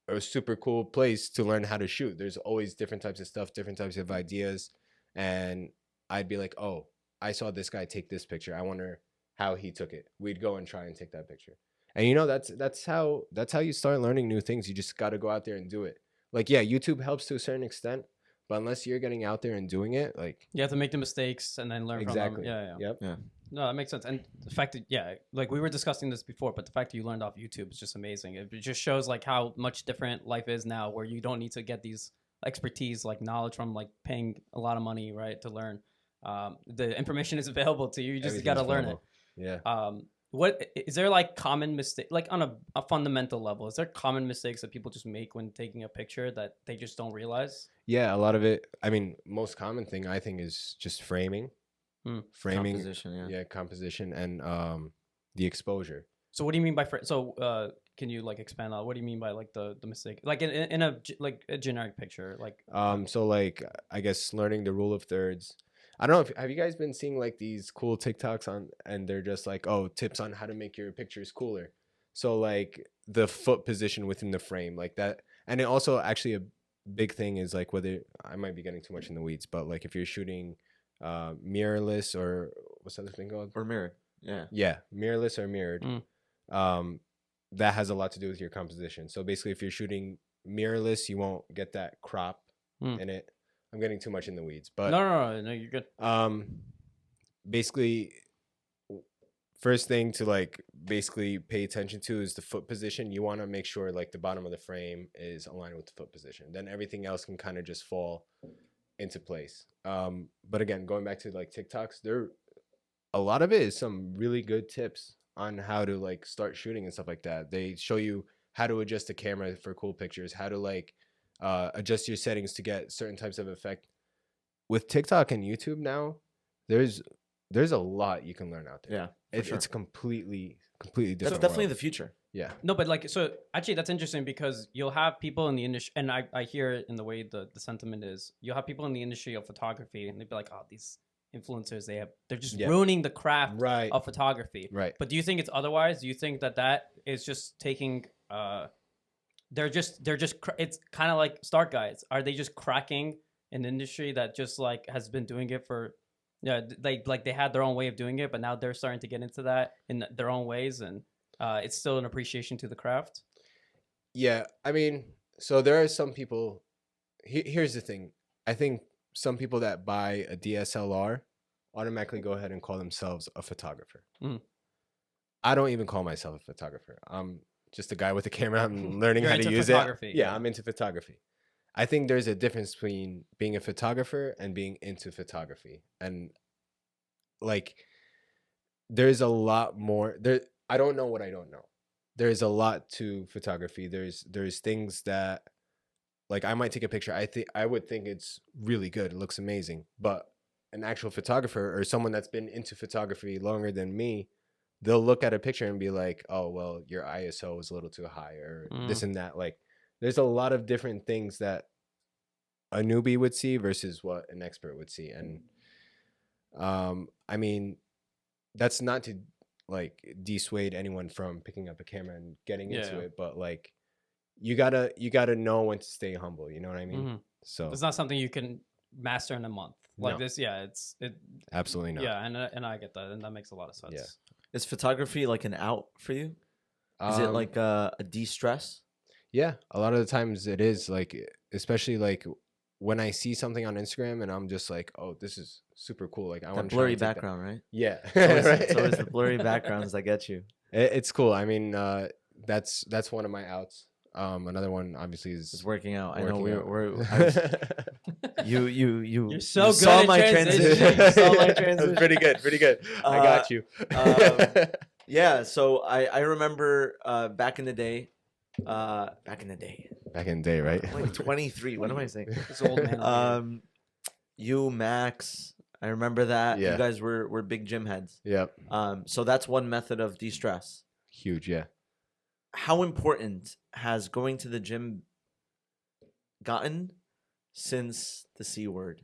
a super cool place to learn how to shoot. There's always different types of stuff, different types of ideas, and I'd be like, oh, I saw this guy take this picture. I wonder how he took it. We'd go and try and take that picture. And you know, that's how you start learning new things. You just got to go out there and do it. Like, yeah, YouTube helps to a certain extent, but unless you're getting out there and doing it, like you have to make the mistakes and then learn from them. Yeah. Yep. Yeah. No, that makes sense. And the fact that, like we were discussing this before, but the fact that you learned off YouTube is just amazing. It just shows like how much different life is now, where you don't need to get these expertise, like knowledge from like paying a lot of money, right, to learn. The information is available to you. You just got to learn it. Yeah. What is there like common mistake, like on a fundamental level? Is there common mistakes that people just make when taking a picture that they just don't realize? Yeah, a lot of it. I mean, most common thing I think is just framing. Framing, composition, composition, and the exposure. So what do you mean by can you like expand on what do you mean by like the mistake? Like in a like a generic picture, like So like I guess learning the rule of thirds. I don't know if have you guys been seeing like these cool TikToks on and they're just like, oh, tips on how to make your pictures cooler. So like the foot position within the frame, like that. And it also actually a big thing is like whether I might be getting too much in the weeds, but like if you're shooting mirrorless or what's the other thing called? Or mirror. Yeah. Yeah, mirrorless or mirrored. That has a lot to do with your composition. So basically, if you're shooting mirrorless, you won't get that crop in it. I'm getting too much in the weeds, but no, you're good. Basically, first thing to like basically pay attention to is the foot position. You want to make sure like the bottom of the frame is aligned with the foot position. Then everything else can kind of just fall into place. But again, going back to like TikToks, a lot of it is some really good tips on how to like start shooting and stuff like that. They show you how to adjust the camera for cool pictures, how to like adjust your settings to get certain types of effect. With TikTok and YouTube now, there's a lot you can learn out there. Yeah, it's completely different. That's definitely world. the future. Yeah. No, but like, so actually that's interesting because you'll have people in the industry, and I hear it in the way the sentiment is, you'll have people in the industry of photography and they'd be like, oh, these influencers, they're just ruining the craft of photography. Right. But do you think it's otherwise? Do you think that is just taking, they're just, it's kind of like StartGuides. Are they just cracking an industry that just like has been doing it for, like they had their own way of doing it, but now they're starting to get into that in their own ways, and it's still an appreciation to the craft? Yeah, I mean, so there are some people. Here's the thing. I think some people that buy a DSLR automatically go ahead and call themselves a photographer. I don't even call myself a photographer. I'm just a guy with a camera. I'm learning how to use it. Yeah, I'm into photography. I think there's a difference between being a photographer and being into photography. And like, there's a lot more there. I don't know what I don't know. There's a lot to photography. There's things that like I might take a picture. I would think it's really good. It looks amazing. But an actual photographer or someone that's been into photography longer than me, they'll look at a picture and be like, oh, well, your ISO is a little too high or this and that. Like, there's a lot of different things that a newbie would see versus what an expert would see. And I mean, that's not to like dissuade anyone from picking up a camera and getting into it, but like you gotta know when to stay humble. You know what I mean? So it's not something you can master in a month. Like this, it absolutely not. Yeah, and I get that, and that makes a lot of sense. Yeah. Is photography like an out for you? Is it like a de-stress? Yeah, a lot of the times it is, like, especially like when I see something on Instagram and I'm just like, oh, this is super cool. Like I want that blurry background, right? Yeah. It's always the blurry backgrounds that get you. It's cool. I mean, that's one of my outs. Another one obviously is working out. I know You're so good saw at my transition. You saw my transition. Pretty good. I got you. Yeah. So I remember back in the day, right? I'm like 23. What am I saying? This old man. You, Max. I remember that. Yeah. You guys were big gym heads. Yep. So that's one method of de-stress. Huge. Yeah. How important has going to the gym gotten since the C word?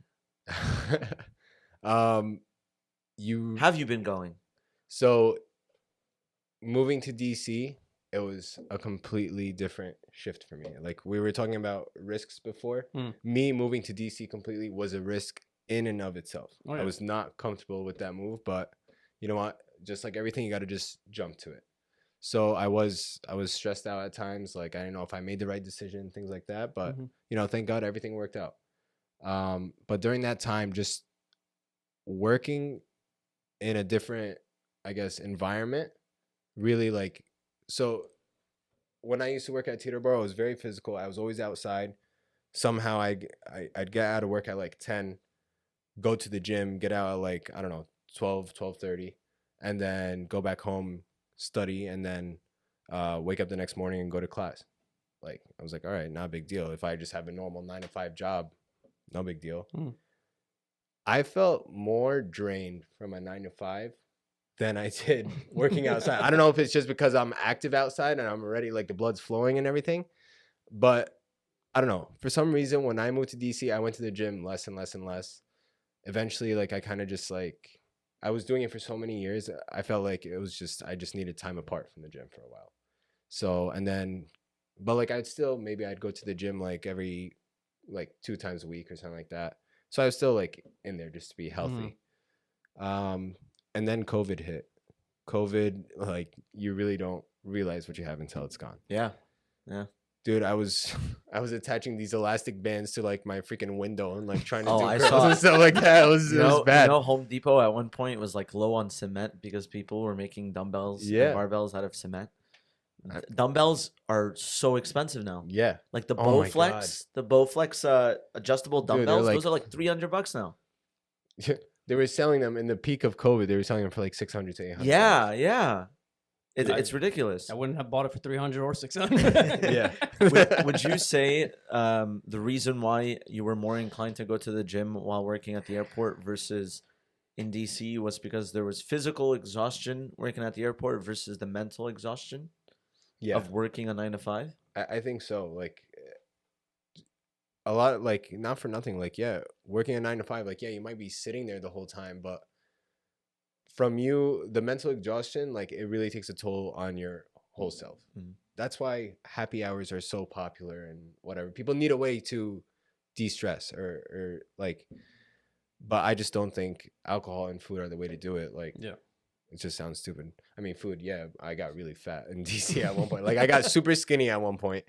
Have you been going? So moving to DC, it was a completely different shift for me. Like we were talking about risks before. Me moving to DC completely was a risk in and of itself. Oh, yeah. I was not comfortable with that move, but you know what? Just like everything, you got to just jump to it. So I was stressed out at times. Like I didn't know if I made the right decision, things like that. But you know, thank God everything worked out. But during that time, just working in a different, I guess, environment, really like. So when I used to work at Teterboro, it was very physical. I was always outside. Somehow I'd get out of work at like 10, go to the gym, get out at like, I don't know, 12:30, and then go back home, study, and then wake up the next morning and go to class. Like I was like, all right, not a big deal. If I just have a normal 9-to-5 job, no big deal. I felt more drained from a 9-to-5 than I did working outside. I don't know if it's just because I'm active outside and I'm already like the blood's flowing and everything, but I don't know. For some reason, when I moved to DC, I went to the gym less and less and less. Eventually, like I kind of just like I was doing it for so many years. I felt like it was just I just needed time apart from the gym for a while. So and then, but like maybe I'd go to the gym like every like 2 times a week or something like that. So I was still like in there just to be healthy. And then COVID hit. COVID, like you really don't realize what you have until it's gone. Yeah. Dude, I was attaching these elastic bands to like my freaking window and like trying to do I curls saw and stuff like that. It was bad. Home Depot at one point was like low on cement because people were making dumbbells and barbells out of cement. Dumbbells are so expensive now. Yeah. Like the Bowflex adjustable dumbbells, those are like $300 now. They were selling them in the peak of COVID. They were selling them for like $600 to $800. Yeah. It's ridiculous. I wouldn't have bought it for 300 or 600. Yeah. Would you say the reason why you were more inclined to go to the gym while working at the airport versus in DC was because there was physical exhaustion working at the airport versus the mental exhaustion of working a 9 to 5? I think so. Like a lot, like not for nothing. Like working a 9 to 5. Like you might be sitting there the whole time, but from the mental exhaustion, like it really takes a toll on your whole self. That's why happy hours are so popular and whatever. People need a way to de-stress or like, but I just don't think alcohol and food are the way to do it. Like, it just sounds stupid. I mean, food, I got really fat in DC at one point. Like I got super skinny at one point.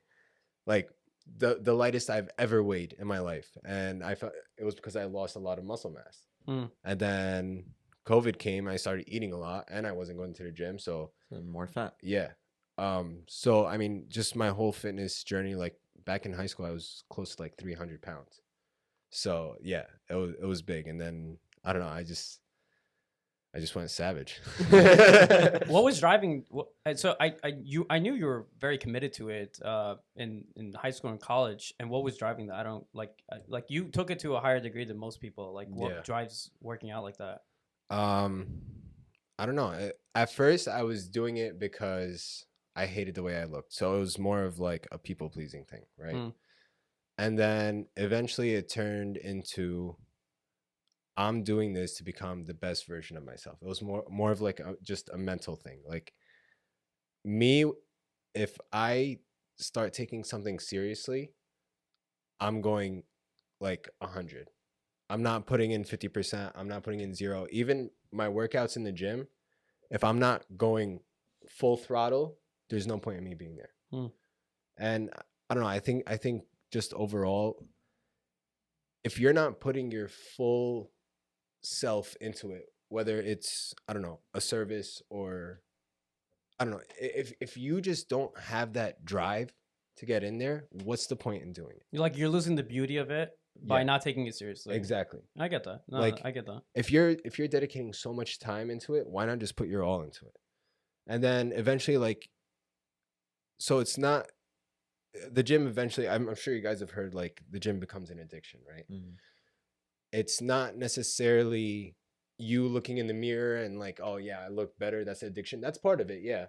Like the lightest I've ever weighed in my life. And I felt it was because I lost a lot of muscle mass. And then COVID came, I started eating a lot and I wasn't going to the gym. So more fat. Yeah. So I mean, just my whole fitness journey, like back in high school, I was close to like 300 pounds. So yeah, it was big. And then I don't know, I just went savage. What was driving? So I knew you were very committed to it in high school and college. And what was driving that? I don't like you took it to a higher degree than most people. Like what drives working out like that? I don't know. At first, I was doing it because I hated the way I looked. So it was more of like a people pleasing thing, right? And then eventually it turned into I'm doing this to become the best version of myself. It was more of like just a mental thing. Like me, if I start taking something seriously, I'm going like 100. I'm not putting in 50%. I'm not putting in 0. Even my workouts in the gym, if I'm not going full throttle, there's no point in me being there. And I don't know. I think just overall, if you're not putting your full self into it, whether it's, I don't know, a service or I don't know, if you just don't have that drive to get in there, what's the point in doing it? You're losing the beauty of it by not taking it seriously. Exactly. I get that. No, like I get that. If you're dedicating so much time into it, why not just put your all into it? And then eventually, like, so it's not the gym. Eventually, I'm sure you guys have heard like the gym becomes an addiction, right? It's not necessarily you looking in the mirror and like, oh yeah, I look better. That's addiction. That's part of it, yeah.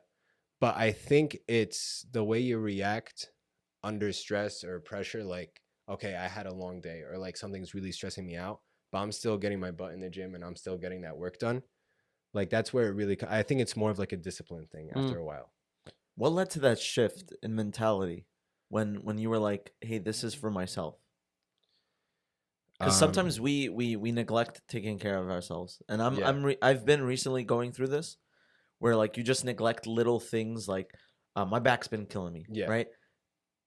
But I think it's the way you react under stress or pressure. Like, okay, I had a long day or like something's really stressing me out, but I'm still getting my butt in the gym and I'm still getting that work done. Like that's where it really, I think it's more of like a discipline thing after a while. What led to that shift in mentality when you were like, hey, this is for myself? Because sometimes we neglect taking care of ourselves. And I've been recently going through this where like you just neglect little things like my back's been killing me, right?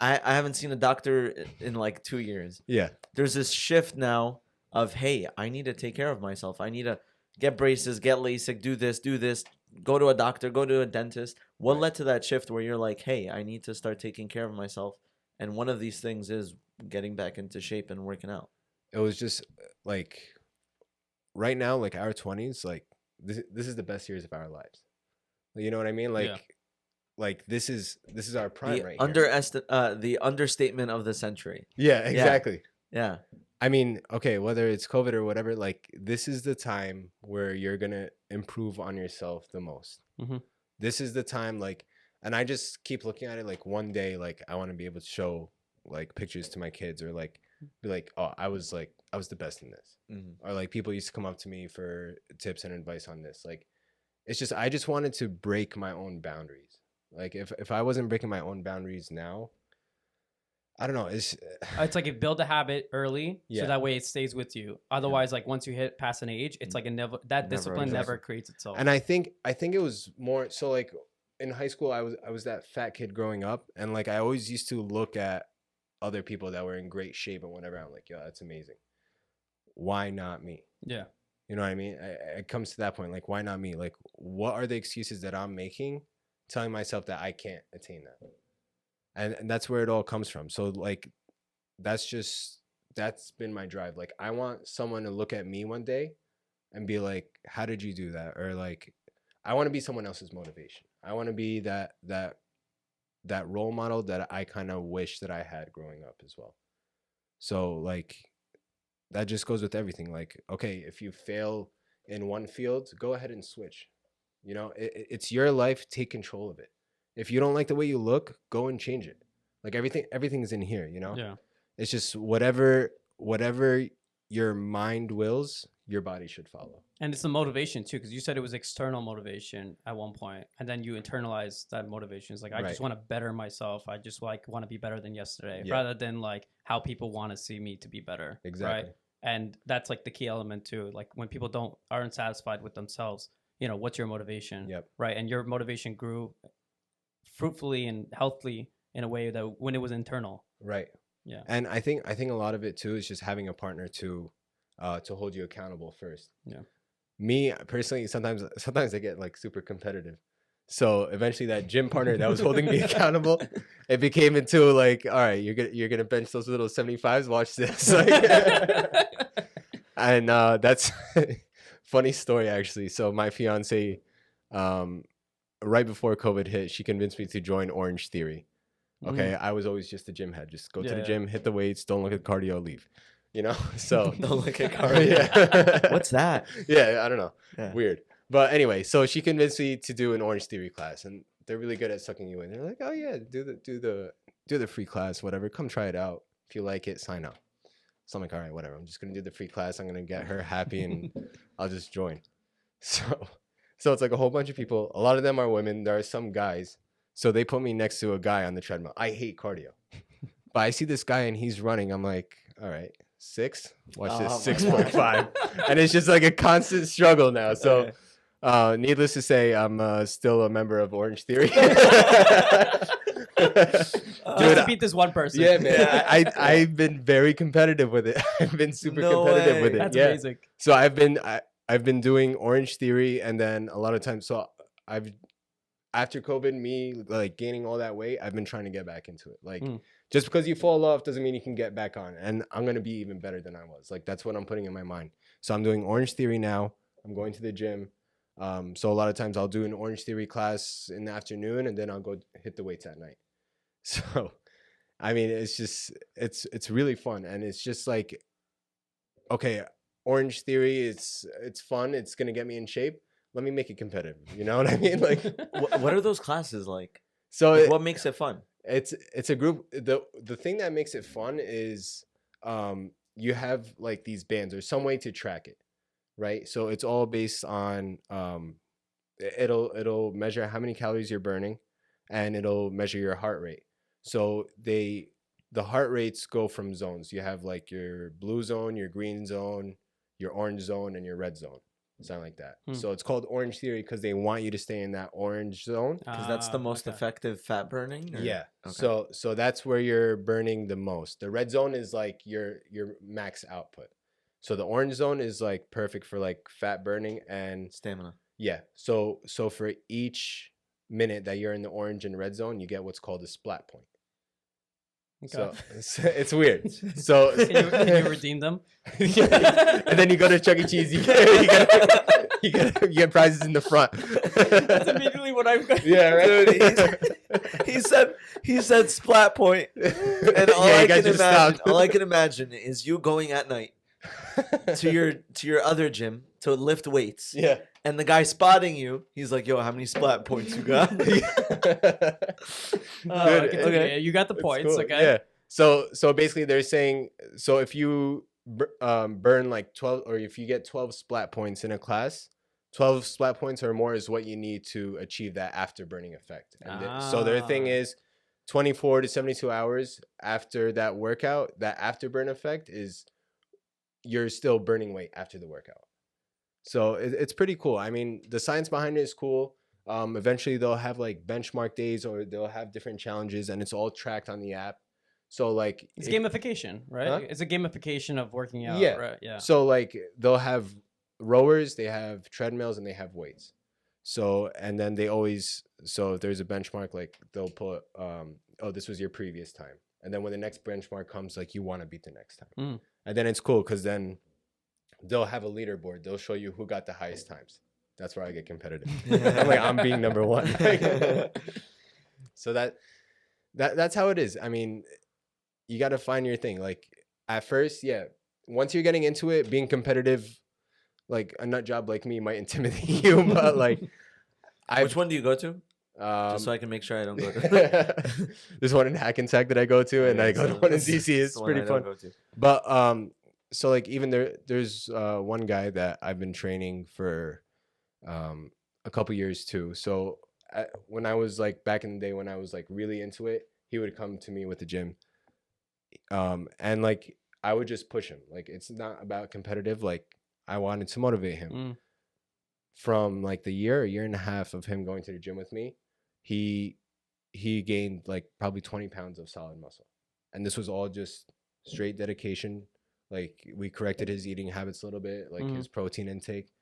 I haven't seen a doctor in like 2 years. Yeah. There's this shift now of, hey, I need to take care of myself. I need to get braces, get LASIK, do this, go to a doctor, go to a dentist. What led to that shift where you're like, hey, I need to start taking care of myself? And one of these things is getting back into shape and working out. It was just like right now, like our 20s, like this is the best years of our lives. You know what I mean? Like, like this is our prime right here. The understatement of the century. Yeah, exactly. Yeah. I mean, okay, whether it's COVID or whatever, like this is the time where you're gonna improve on yourself the most. Mm-hmm. This is the time, like, and I just keep looking at it like one day, like I want to be able to show like pictures to my kids or like be like, oh, I was the best in this, or like people used to come up to me for tips and advice on this. Like, it's just I just wanted to break my own boundaries. Like if I wasn't breaking my own boundaries now, I don't know. It's like you build a habit early, Yeah. so that way it stays with you. Otherwise, like once you hit past an age, it's like that discipline never creates itself. And I think it was more so like in high school, I was that fat kid growing up, and like I always used to look at other people that were in great shape and whatever. I'm like, yo, that's amazing. Why not me? Yeah. You know what I mean? It comes to that point, like, why not me? Like, what are the excuses that I'm making, telling myself that I can't attain that? And that's where it all comes from. So like, that's been my drive. Like, I want someone to look at me one day and be like, how did you do that? Or like, I want to be someone else's motivation. I want to be that role model that I kind of wish that I had growing up as well. So like, that just goes with everything. Like, okay, if you fail in one field, go ahead and switch. You know, it's your life. Take control of it. If you don't like the way you look, go and change it. Like everything's in here, you know? Yeah. It's just whatever your mind wills, your body should follow. And it's the motivation too, because you said it was external motivation at one point, and then you internalize that motivation. It's like, I just want to better myself. I just like want to be better than yesterday, rather than like how people want to see me to be better. Exactly. Right? And that's like the key element too. Like when people aren't satisfied with themselves, you know, what's your motivation? Yep. Right. And your motivation grew fruitfully and healthily in a way that when it was internal. Right. Yeah. And I think a lot of it too is just having a partner to hold you accountable first. Yeah. Me personally, sometimes I get like super competitive. So eventually that gym partner that was holding me accountable, it became into like, all right, you're gonna bench those little 75s, watch this. Like, and that's funny story actually. So my fiance, right before COVID hit, she convinced me to join Orange Theory. Okay, I was always just a gym head. Just go to the gym, hit the weights, don't look at cardio, leave. You know, so don't look at cardio. Yeah. What's that? Yeah, I don't know. Yeah. Weird. But anyway, so she convinced me to do an Orange Theory class, and they're really good at sucking you in. They're like, oh yeah, do the free class, whatever. Come try it out. If you like it, sign up. So I'm like, all right, whatever. I'm just gonna do the free class. I'm gonna get her happy, and I'll just join. So it's like a whole bunch of people. A lot of them are women. There are some guys. So they put me next to a guy on the treadmill. I hate cardio, but I see this guy and he's running. I'm like, all right, 6. Watch this, 6.5, and it's just like a constant struggle now. So, needless to say, I'm still a member of Orange Theory. Dude, to beat this one person. Yeah, man. I've been very competitive with it. I've been super competitive with it. That's amazing. So I've been doing Orange Theory, and then a lot of times. So after COVID, me like gaining all that weight, I've been trying to get back into it. Like, just because you fall off doesn't mean you can get back on. And I'm going to be even better than I was. Like, that's what I'm putting in my mind. So I'm doing Orange Theory now. I'm going to the gym. So a lot of times I'll do an Orange Theory class in the afternoon, and then I'll go hit the weights at night. So, I mean, it's just, it's really fun. And it's just like, okay, Orange Theory, it's fun. It's going to get me in shape. Let me make it competitive. You know what I mean? Like, what are those classes like? So like, what makes it fun? It's a group. The thing that makes it fun is you have like these bands or some way to track it, right? So it's all based on it'll measure how many calories you're burning, and it'll measure your heart rate. So the heart rates go from zones. You have like your blue zone, your green zone, your orange zone, and your red zone. Something like that. So it's called Orange Theory because they want you to stay in that orange zone. Because that's the most effective fat burning? Or? Yeah. Okay. So that's where you're burning the most. The red zone is like your max output. So the orange zone is like perfect for like fat burning and stamina. Yeah. So for each minute that you're in the orange and red zone, you get what's called a splat point. Okay. So it's weird. So can you redeem them? Yeah. And then you go to Chuck E. Cheese. You gotta you get prizes in the front. That's immediately what I'm going. Yeah, right. Dude, he said splat point, and all I can imagine is you going at night to your other gym to lift weights. Yeah. And the guy spotting you, he's like, "Yo, how many splat points you got?" Okay, you got the points. Cool. Okay. Yeah. So basically, they're saying, so if you burn like 12, or if you get 12 splat points in a class, 12 splat points or more is what you need to achieve that afterburning effect. And so their thing is 24 to 72 hours after that workout, that afterburn effect is you're still burning weight after the workout. So it's pretty cool. I mean, the science behind it is cool. Eventually they'll have like benchmark days, or they'll have different challenges, and it's all tracked on the app. So like it's gamification, right? Huh? It's a gamification of working out. Yeah. Right. Yeah. So like they'll have rowers, they have treadmills, and they have weights. So, and then they always, so if there's a benchmark, like they'll put, oh, this was your previous time. And then when the next benchmark comes, like you want to beat the next time. And then it's cool because then they'll have a leaderboard. They'll show you who got the highest times. That's where I get competitive. I'm like, I'm being number one. So that's how it is. I mean, you got to find your thing. Like at first, yeah. Once you're getting into it, being competitive, like a nut job like me might intimidate you, but like, which one do you go to? Just so I can make sure I don't go to. There's one in Hackensack that I go to, and I go to one in DC. It's pretty fun. But so like even there's one guy that I've been training for a couple years too. So when I was like back in the day when I was like really into it, he would come to me with the gym, and like I would just push him. Like it's not about competitive. Like I wanted to motivate him. From like a year and a half of him going to the gym with me, he gained like probably 20 pounds of solid muscle. And this was all just straight dedication. Like we corrected his eating habits a little bit, like his protein intake.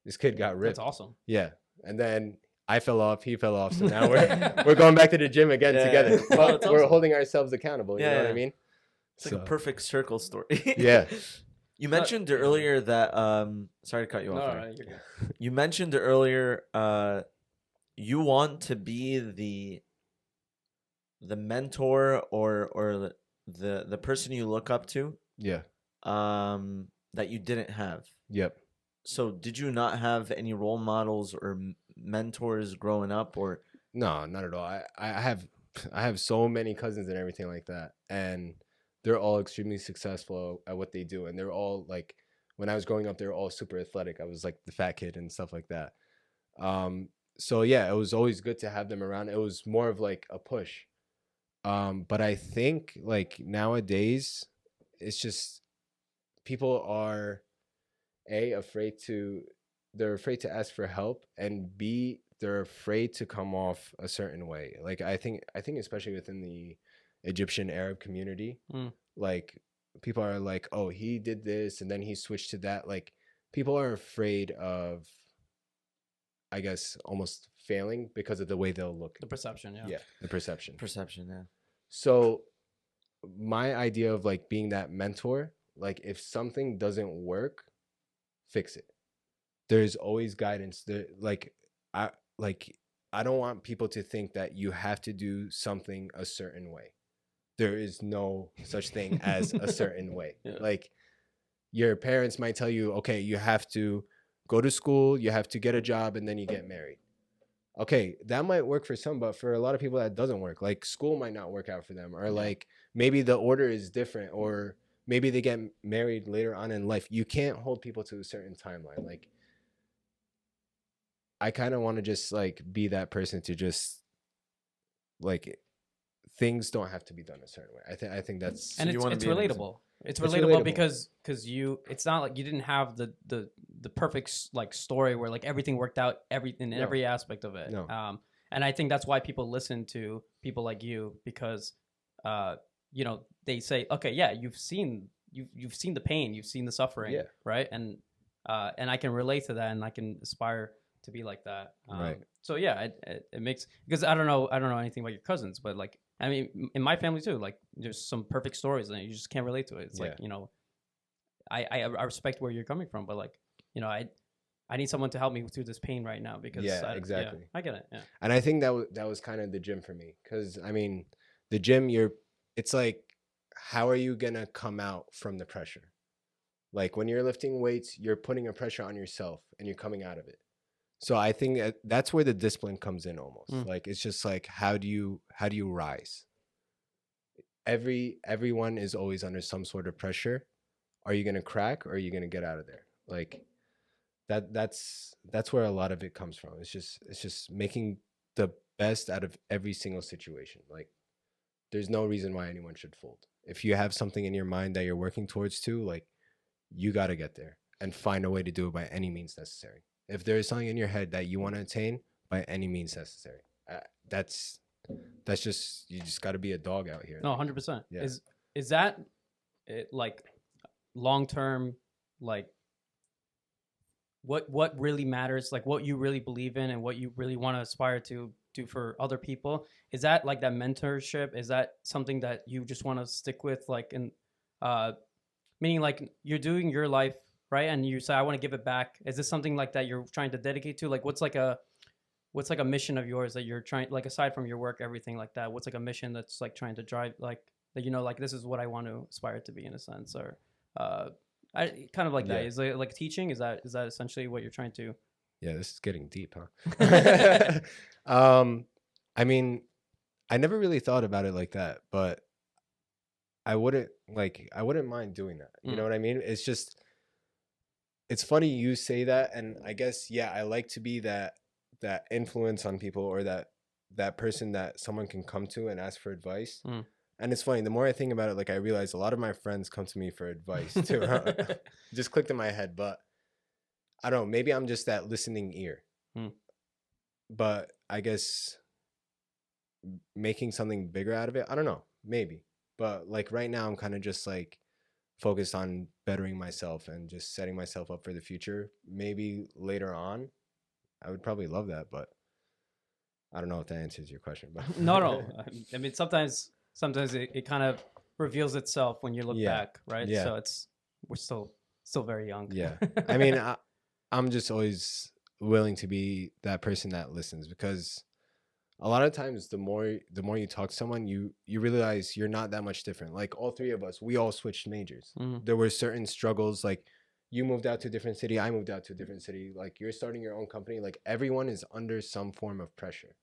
This kid got ripped. That's awesome. Yeah. And then I fell off, he fell off. So now we're going back to the gym again together. But we're awesome. Holding ourselves accountable. You know what I mean? It's like a perfect circle story. Yeah. You mentioned earlier that sorry to cut you off. No, you're good. You mentioned earlier you want to be the mentor or the person you look up to. Yeah. That you didn't have. Yep. So did you not have any role models or mentors growing up, or? No, not at all. I have so many cousins and everything like that, and they're all extremely successful at what they do. And they're all like, when I was growing up, they were all super athletic. I was like the fat kid and stuff like that. So yeah, it was always good to have them around. It was more of like a push. But I think like nowadays, it's just people are afraid to ask for help, and B, they're afraid to come off a certain way. Like I think especially within the Egyptian Arab community, like people are like, oh, he did this and then he switched to that. Like people are afraid of, I guess, almost failing because of the way they'll look. The perception. Yeah, the perception. Yeah. So my idea of like being that mentor, like if something doesn't work, fix it. There's always guidance there. I don't want people to think that you have to do something a certain way. There is no such thing as a certain way. Yeah. Like your parents might tell you, okay, you have to go to school, you have to get a job, and then you get married. Okay, that might work for some, but for a lot of people that doesn't work. Like school might not work out for them, or like maybe the order is different, or maybe they get married later on in life. You can't hold people to a certain timeline. Like I kind of want to just like be that person to just like, things don't have to be done a certain way. I think that's, and it's relatable. It's relatable because it's not like you didn't have the perfect like story where like everything worked out in every aspect of it. No. And I think that's why people listen to people like you, because they say, okay, yeah, you've seen the pain, you've seen the suffering, right? And I can relate to that, and I can aspire to be like that. Right. So yeah, it makes, because I don't know anything about your cousins, but like, I mean, in my family too, like there's some perfect stories and you just can't relate to it. It's like, I respect where you're coming from, but like, I need someone to help me through this pain right now because exactly. I get it. Yeah. And I think that was kind of the gym for me, because I mean, the gym, it's like, how are you gonna come out from the pressure? Like when you're lifting weights, you're putting a pressure on yourself and you're coming out of it. So I think that's where the discipline comes in almost. Like it's just like, how do you rise? Everyone is always under some sort of pressure. Are you gonna crack, or are you gonna get out of there? Like that's where a lot of it comes from. It's just making the best out of every single situation. Like there's no reason why anyone should fold. If you have something in your mind that you're working towards too, like you got to get there and find a way to do it by any means necessary. If there is something in your head that you want to attain, by any means necessary. That's just, you just got to be a dog out here. No, 100%. Yeah. Is that like long term, like what really matters, like what you really believe in and what you really want to aspire to do for other people? Is that like that mentorship? Is that something that you just want to stick with, like in meaning like you're doing your life, right, and you say I want to give it back? Is this something like that you're trying to dedicate to? Like what's like a mission of yours that you're trying, like aside from your work, everything like that, what's like a mission that's like trying to drive, like that, you know, like this is what I want to aspire to be, in a sense? Or I kind of like that. Is it like teaching? Is that essentially what you're trying to? Yeah, this is getting deep, huh? I mean, I never really thought about it like that, but I wouldn't mind doing that. You know what I mean? It's just, it's funny you say that, and I guess I like to be that influence on people, or that person that someone can come to and ask for advice. And it's funny, the more I think about it, like I realize a lot of my friends come to me for advice too. Just clicked in my head, but I don't know, maybe I'm just that listening ear. But I guess making something bigger out of it, I don't know, maybe. But like right now I'm kind of just like focused on bettering myself and just setting myself up for the future. Maybe later on I would probably love that, but I don't know if that answers your question. But no. I mean, sometimes it kind of reveals itself when you look back, right? Yeah. So we're still very young. Yeah. I mean, I'm just always willing to be that person that listens, because a lot of times the more you talk to someone, you realize you're not that much different. Like all three of us, we all switched majors. There were certain struggles, like you moved out to a different city, I moved out to a different city, like you're starting your own company, like everyone is under some form of pressure.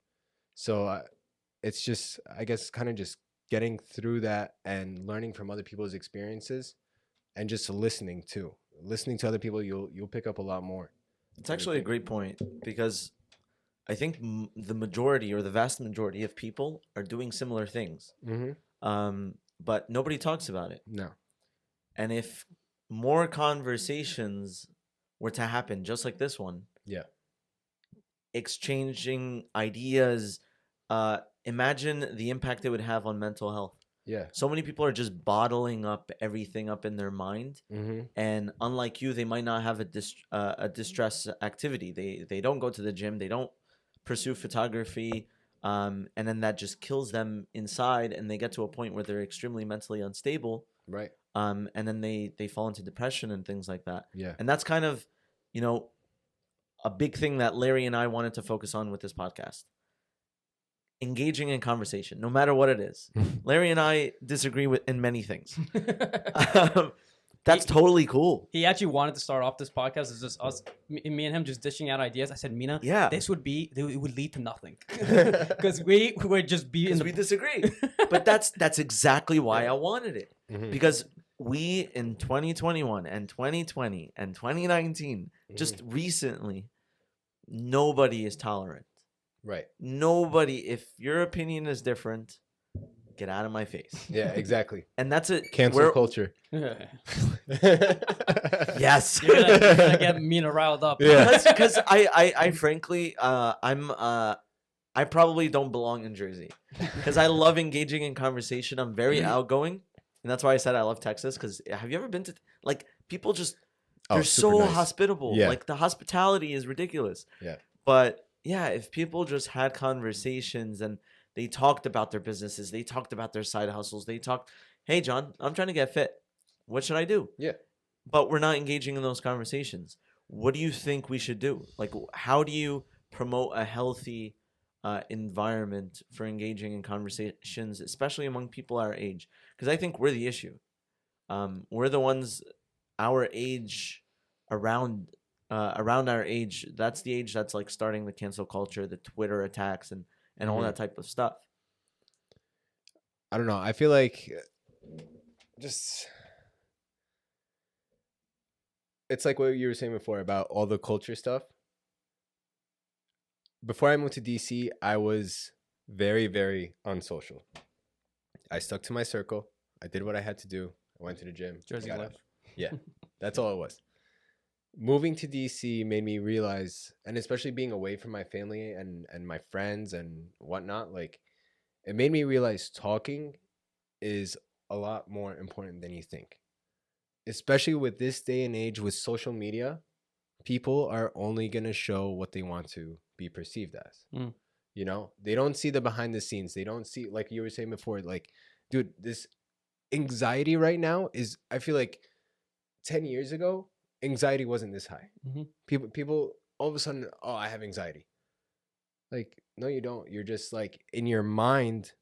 So it's just, I guess, kind of just getting through that and learning from other people's experiences, and just listening to other people. You'll pick up a lot more. It's actually a great point, because I think the majority, or the vast majority of people, are doing similar things. But nobody talks about it. No. And if more conversations were to happen just like this one, exchanging ideas, imagine the impact it would have on mental health. So many people are just bottling up everything up in their mind, and unlike you, they might not have a distress activity. They don't go to the gym, they don't pursue photography, and then that just kills them inside, and they get to a point where they're extremely mentally unstable, right? And then they fall into depression and things like that. And that's kind of, you know, a big thing that Larry and I wanted to focus on with this podcast. Engaging in conversation, no matter what it is. Larry and I disagree in many things. That's totally cool. He actually wanted to start off this podcast as just us, me and him, just dishing out ideas. I said, Mina, this would lead to nothing, because we would just be we disagree. But that's exactly why I wanted it, because we in 2021 and 2020 and 2019, just recently, nobody is tolerant. Right. Nobody. If your opinion is different, get out of my face. Yeah, exactly. And that's it. Cancel culture. Yes. You're gonna get Mina riled up. Yeah. Because I frankly, I probably don't belong in Jersey, because I love engaging in conversation. I'm very outgoing, and that's why I said I love Texas. Because have you ever been to, like, people just, they're so nice. Hospitable. Yeah. Like the hospitality is ridiculous. Yeah. But yeah, if people just had conversations and they talked about their businesses, they talked about their side hustles, they talked, hey, John, I'm trying to get fit. What should I do? Yeah. But we're not engaging in those conversations. what do you think we should do? Like, how do you promote a healthy environment for engaging in conversations, especially among people our age? Because I think we're the issue. We're the ones our age, around our age. That's the age that's like starting the cancel culture, the Twitter attacks, and all that type of stuff. I don't know. I feel like just it's like what you were saying before about all the culture stuff. Before I moved to DC, I was very, very unsocial. I stuck to my circle. I did what I had to do. I went to the gym. Jersey got life. out. Yeah, that's all it was. Moving to DC made me realize, and especially being away from my family and my friends and whatnot, like it made me realize talking is a lot more important than you think. Especially with this day and age with social media, people are only going to show what they want to be perceived as. You know, they don't see the behind the scenes. They don't see, like you were saying before, like, dude, this anxiety right now is, I feel like 10 years ago, anxiety wasn't this high. People all of a sudden, oh, I have anxiety. Like, no, you don't. You're just like in your mind,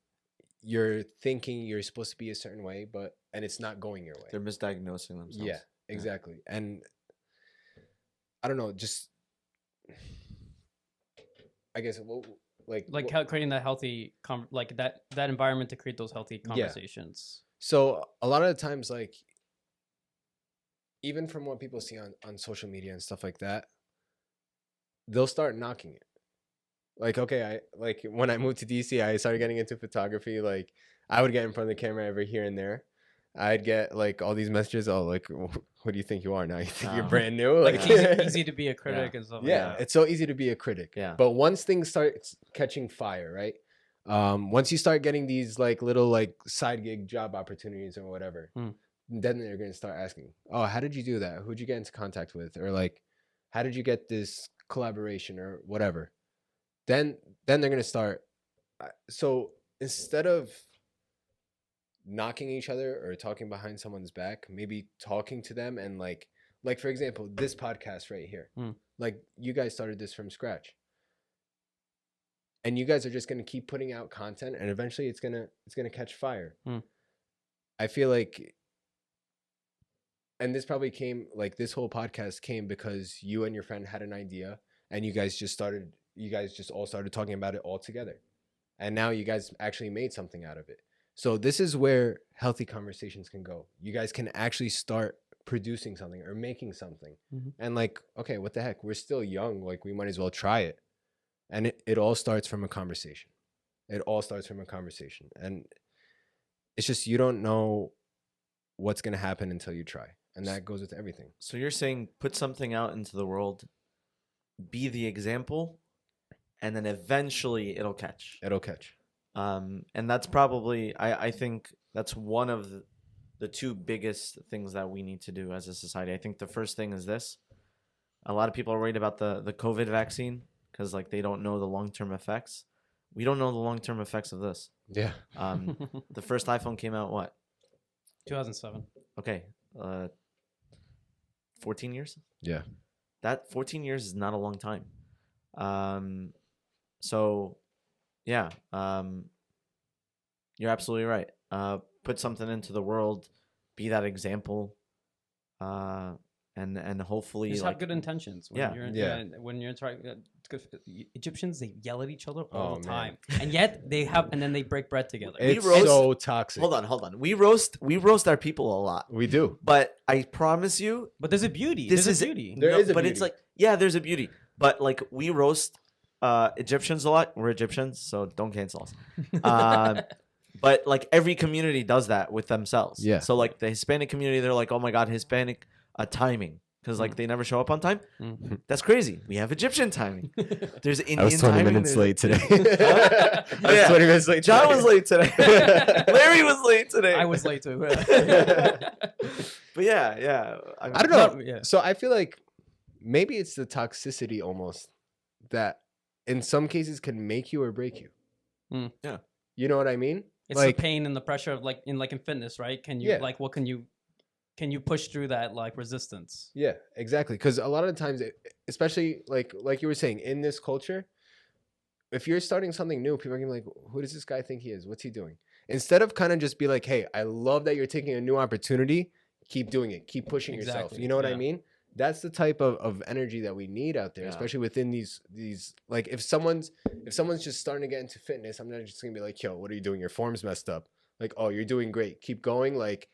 you're thinking you're supposed to be a certain way, and it's not going your way. They're misdiagnosing themselves. Yeah, exactly. Yeah. And I don't know, just I guess creating that healthy that environment to create those healthy conversations. Yeah. So a lot of the times, like even from what people see on social media and stuff like that, they'll start knocking it. Like, okay, when I moved to DC, I started getting into photography. Like, I would get in front of the camera every here and there. I'd get like all these messages. Oh, like, what do you think you are now? You think you're brand new? Like it's easy to be a critic and stuff. Yeah, it's so easy to be a critic. Yeah. But once things start catching fire, right? Once you start getting these like little like side gig job opportunities or whatever, then they're gonna start asking, oh, how did you do that? Who'd you get into contact with? Or like, how did you get this collaboration or whatever? Then they're gonna start. So instead of knocking each other or talking behind someone's back, maybe talking to them and like for example, this podcast right here. Like you guys started this from scratch. And you guys are just gonna keep putting out content and eventually it's gonna catch fire. I feel like, and this probably came, like this whole podcast came because you and your friend had an idea and you guys just all started talking about it all together. And now you guys actually made something out of it. So this is where healthy conversations can go. You guys can actually start producing something or making something. And like, okay, what the heck? We're still young. Like we might as well try it. And it all starts from a conversation. It all starts from a conversation. And it's just, you don't know what's going to happen until you try. And that goes with everything. So you're saying put something out into the world, be the example, and then eventually it'll catch. It'll catch. And that's probably, I think that's one of the two biggest things that we need to do as a society. I think the first thing is this. A lot of people are worried about the COVID vaccine because like they don't know the long-term effects. We don't know the long-term effects of this. Yeah. The first iPhone came out what? 2007. Okay. 14 years? Yeah. That 14 years is not a long time. So yeah, you're absolutely right. Put something into the world, be that example, and hopefully just like, have good intentions. When you're trying, Egyptians, they yell at each other all the time, and yet and then they break bread together. It's so toxic. Hold on. We roast our people a lot. We do, but I promise you. But there's a beauty. There is a beauty. It's like, yeah, there's a beauty. But like we roast Egyptians a lot. We're Egyptians, so don't cancel us. But like every community does that with themselves. Yeah. So like the Hispanic community, they're like, oh my God, Hispanic timing. Because like they never show up on time. That's crazy. We have Egyptian timing. There's Indian timing. I was 20 minutes late today. I was 20 minutes late. John was late today. Larry was late today. I was late too. But yeah. I don't know. Yeah. So I feel like maybe it's the toxicity almost that in some cases can make you or break you. Yeah. You know what I mean? It's like the pain and the pressure of like in fitness, right? Can you can you push through that like resistance? Yeah, exactly. Because a lot of the times, especially like you were saying, in this culture, if you're starting something new, people are gonna be like, who does this guy think he is? What's he doing? Instead of kind of just be like, hey, I love that you're taking a new opportunity. Keep doing it. Keep pushing yourself. You know what I mean? That's the type of energy that we need out there, especially within these like if someone's just starting to get into fitness, I'm not just gonna be like, yo, what are you doing? Your form's messed up. Like, oh, you're doing great. Keep going. Like,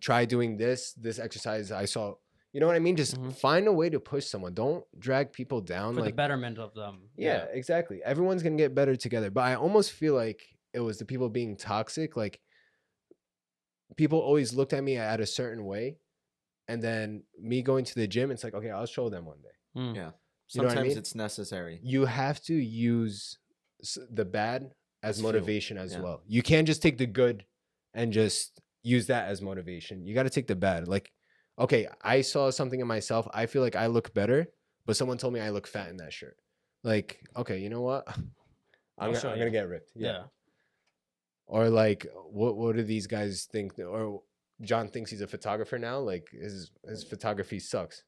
try doing this exercise I saw. You know what I mean? Just find a way to push someone. Don't drag people down. For like, the betterment of them. Yeah, exactly. Everyone's going to get better together. But I almost feel like it was the people being toxic. Like, people always looked at me at a certain way. And then me going to the gym, it's like, okay, I'll show them one day. Yeah. You know Sometimes what I mean? it's necessary. You have to use the bad as motivation as well. You can't just take the good and just use that as motivation. You got to take the bad. Like, okay, I saw something in myself. I feel like I look better, but someone told me I look fat in that shirt. Like, okay, you know what? I'm gonna get ripped. Yeah. Or like, what do these guys think? Or John thinks he's a photographer now. Like, his photography sucks.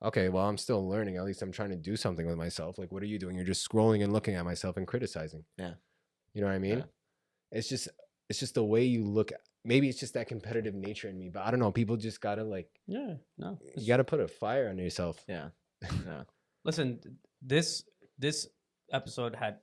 Okay, well, I'm still learning. At least I'm trying to do something with myself. Like, what are you doing? You're just scrolling and looking at myself and criticizing. Yeah. You know what I mean? Yeah. It's just the way you look. Maybe it's just that competitive nature in me, but I don't know. People just gotta like, you gotta put a fire under yourself. Yeah. Listen, this episode had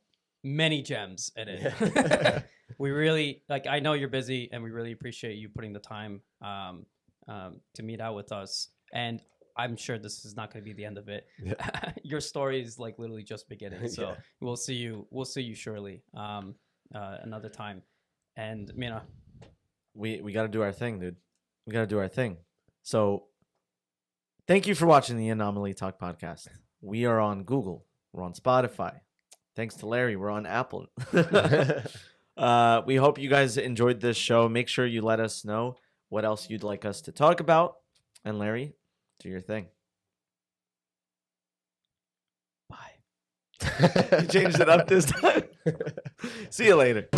many gems in it. We really like. I know you're busy, and we really appreciate you putting the time to meet out with us. And I'm sure this is not going to be the end of it. Yeah. Your story is like literally just beginning. So we'll see you surely another time. And Mina, we got to do our thing, dude. We got to do our thing. So thank you for watching the Anomaly Talk podcast. We are on Google. We're on Spotify. Thanks to Larry, we're on Apple. We hope you guys enjoyed this show. Make sure you let us know what else you'd like us to talk about. And Larry, do your thing. Bye. You changed it up this time. See you later.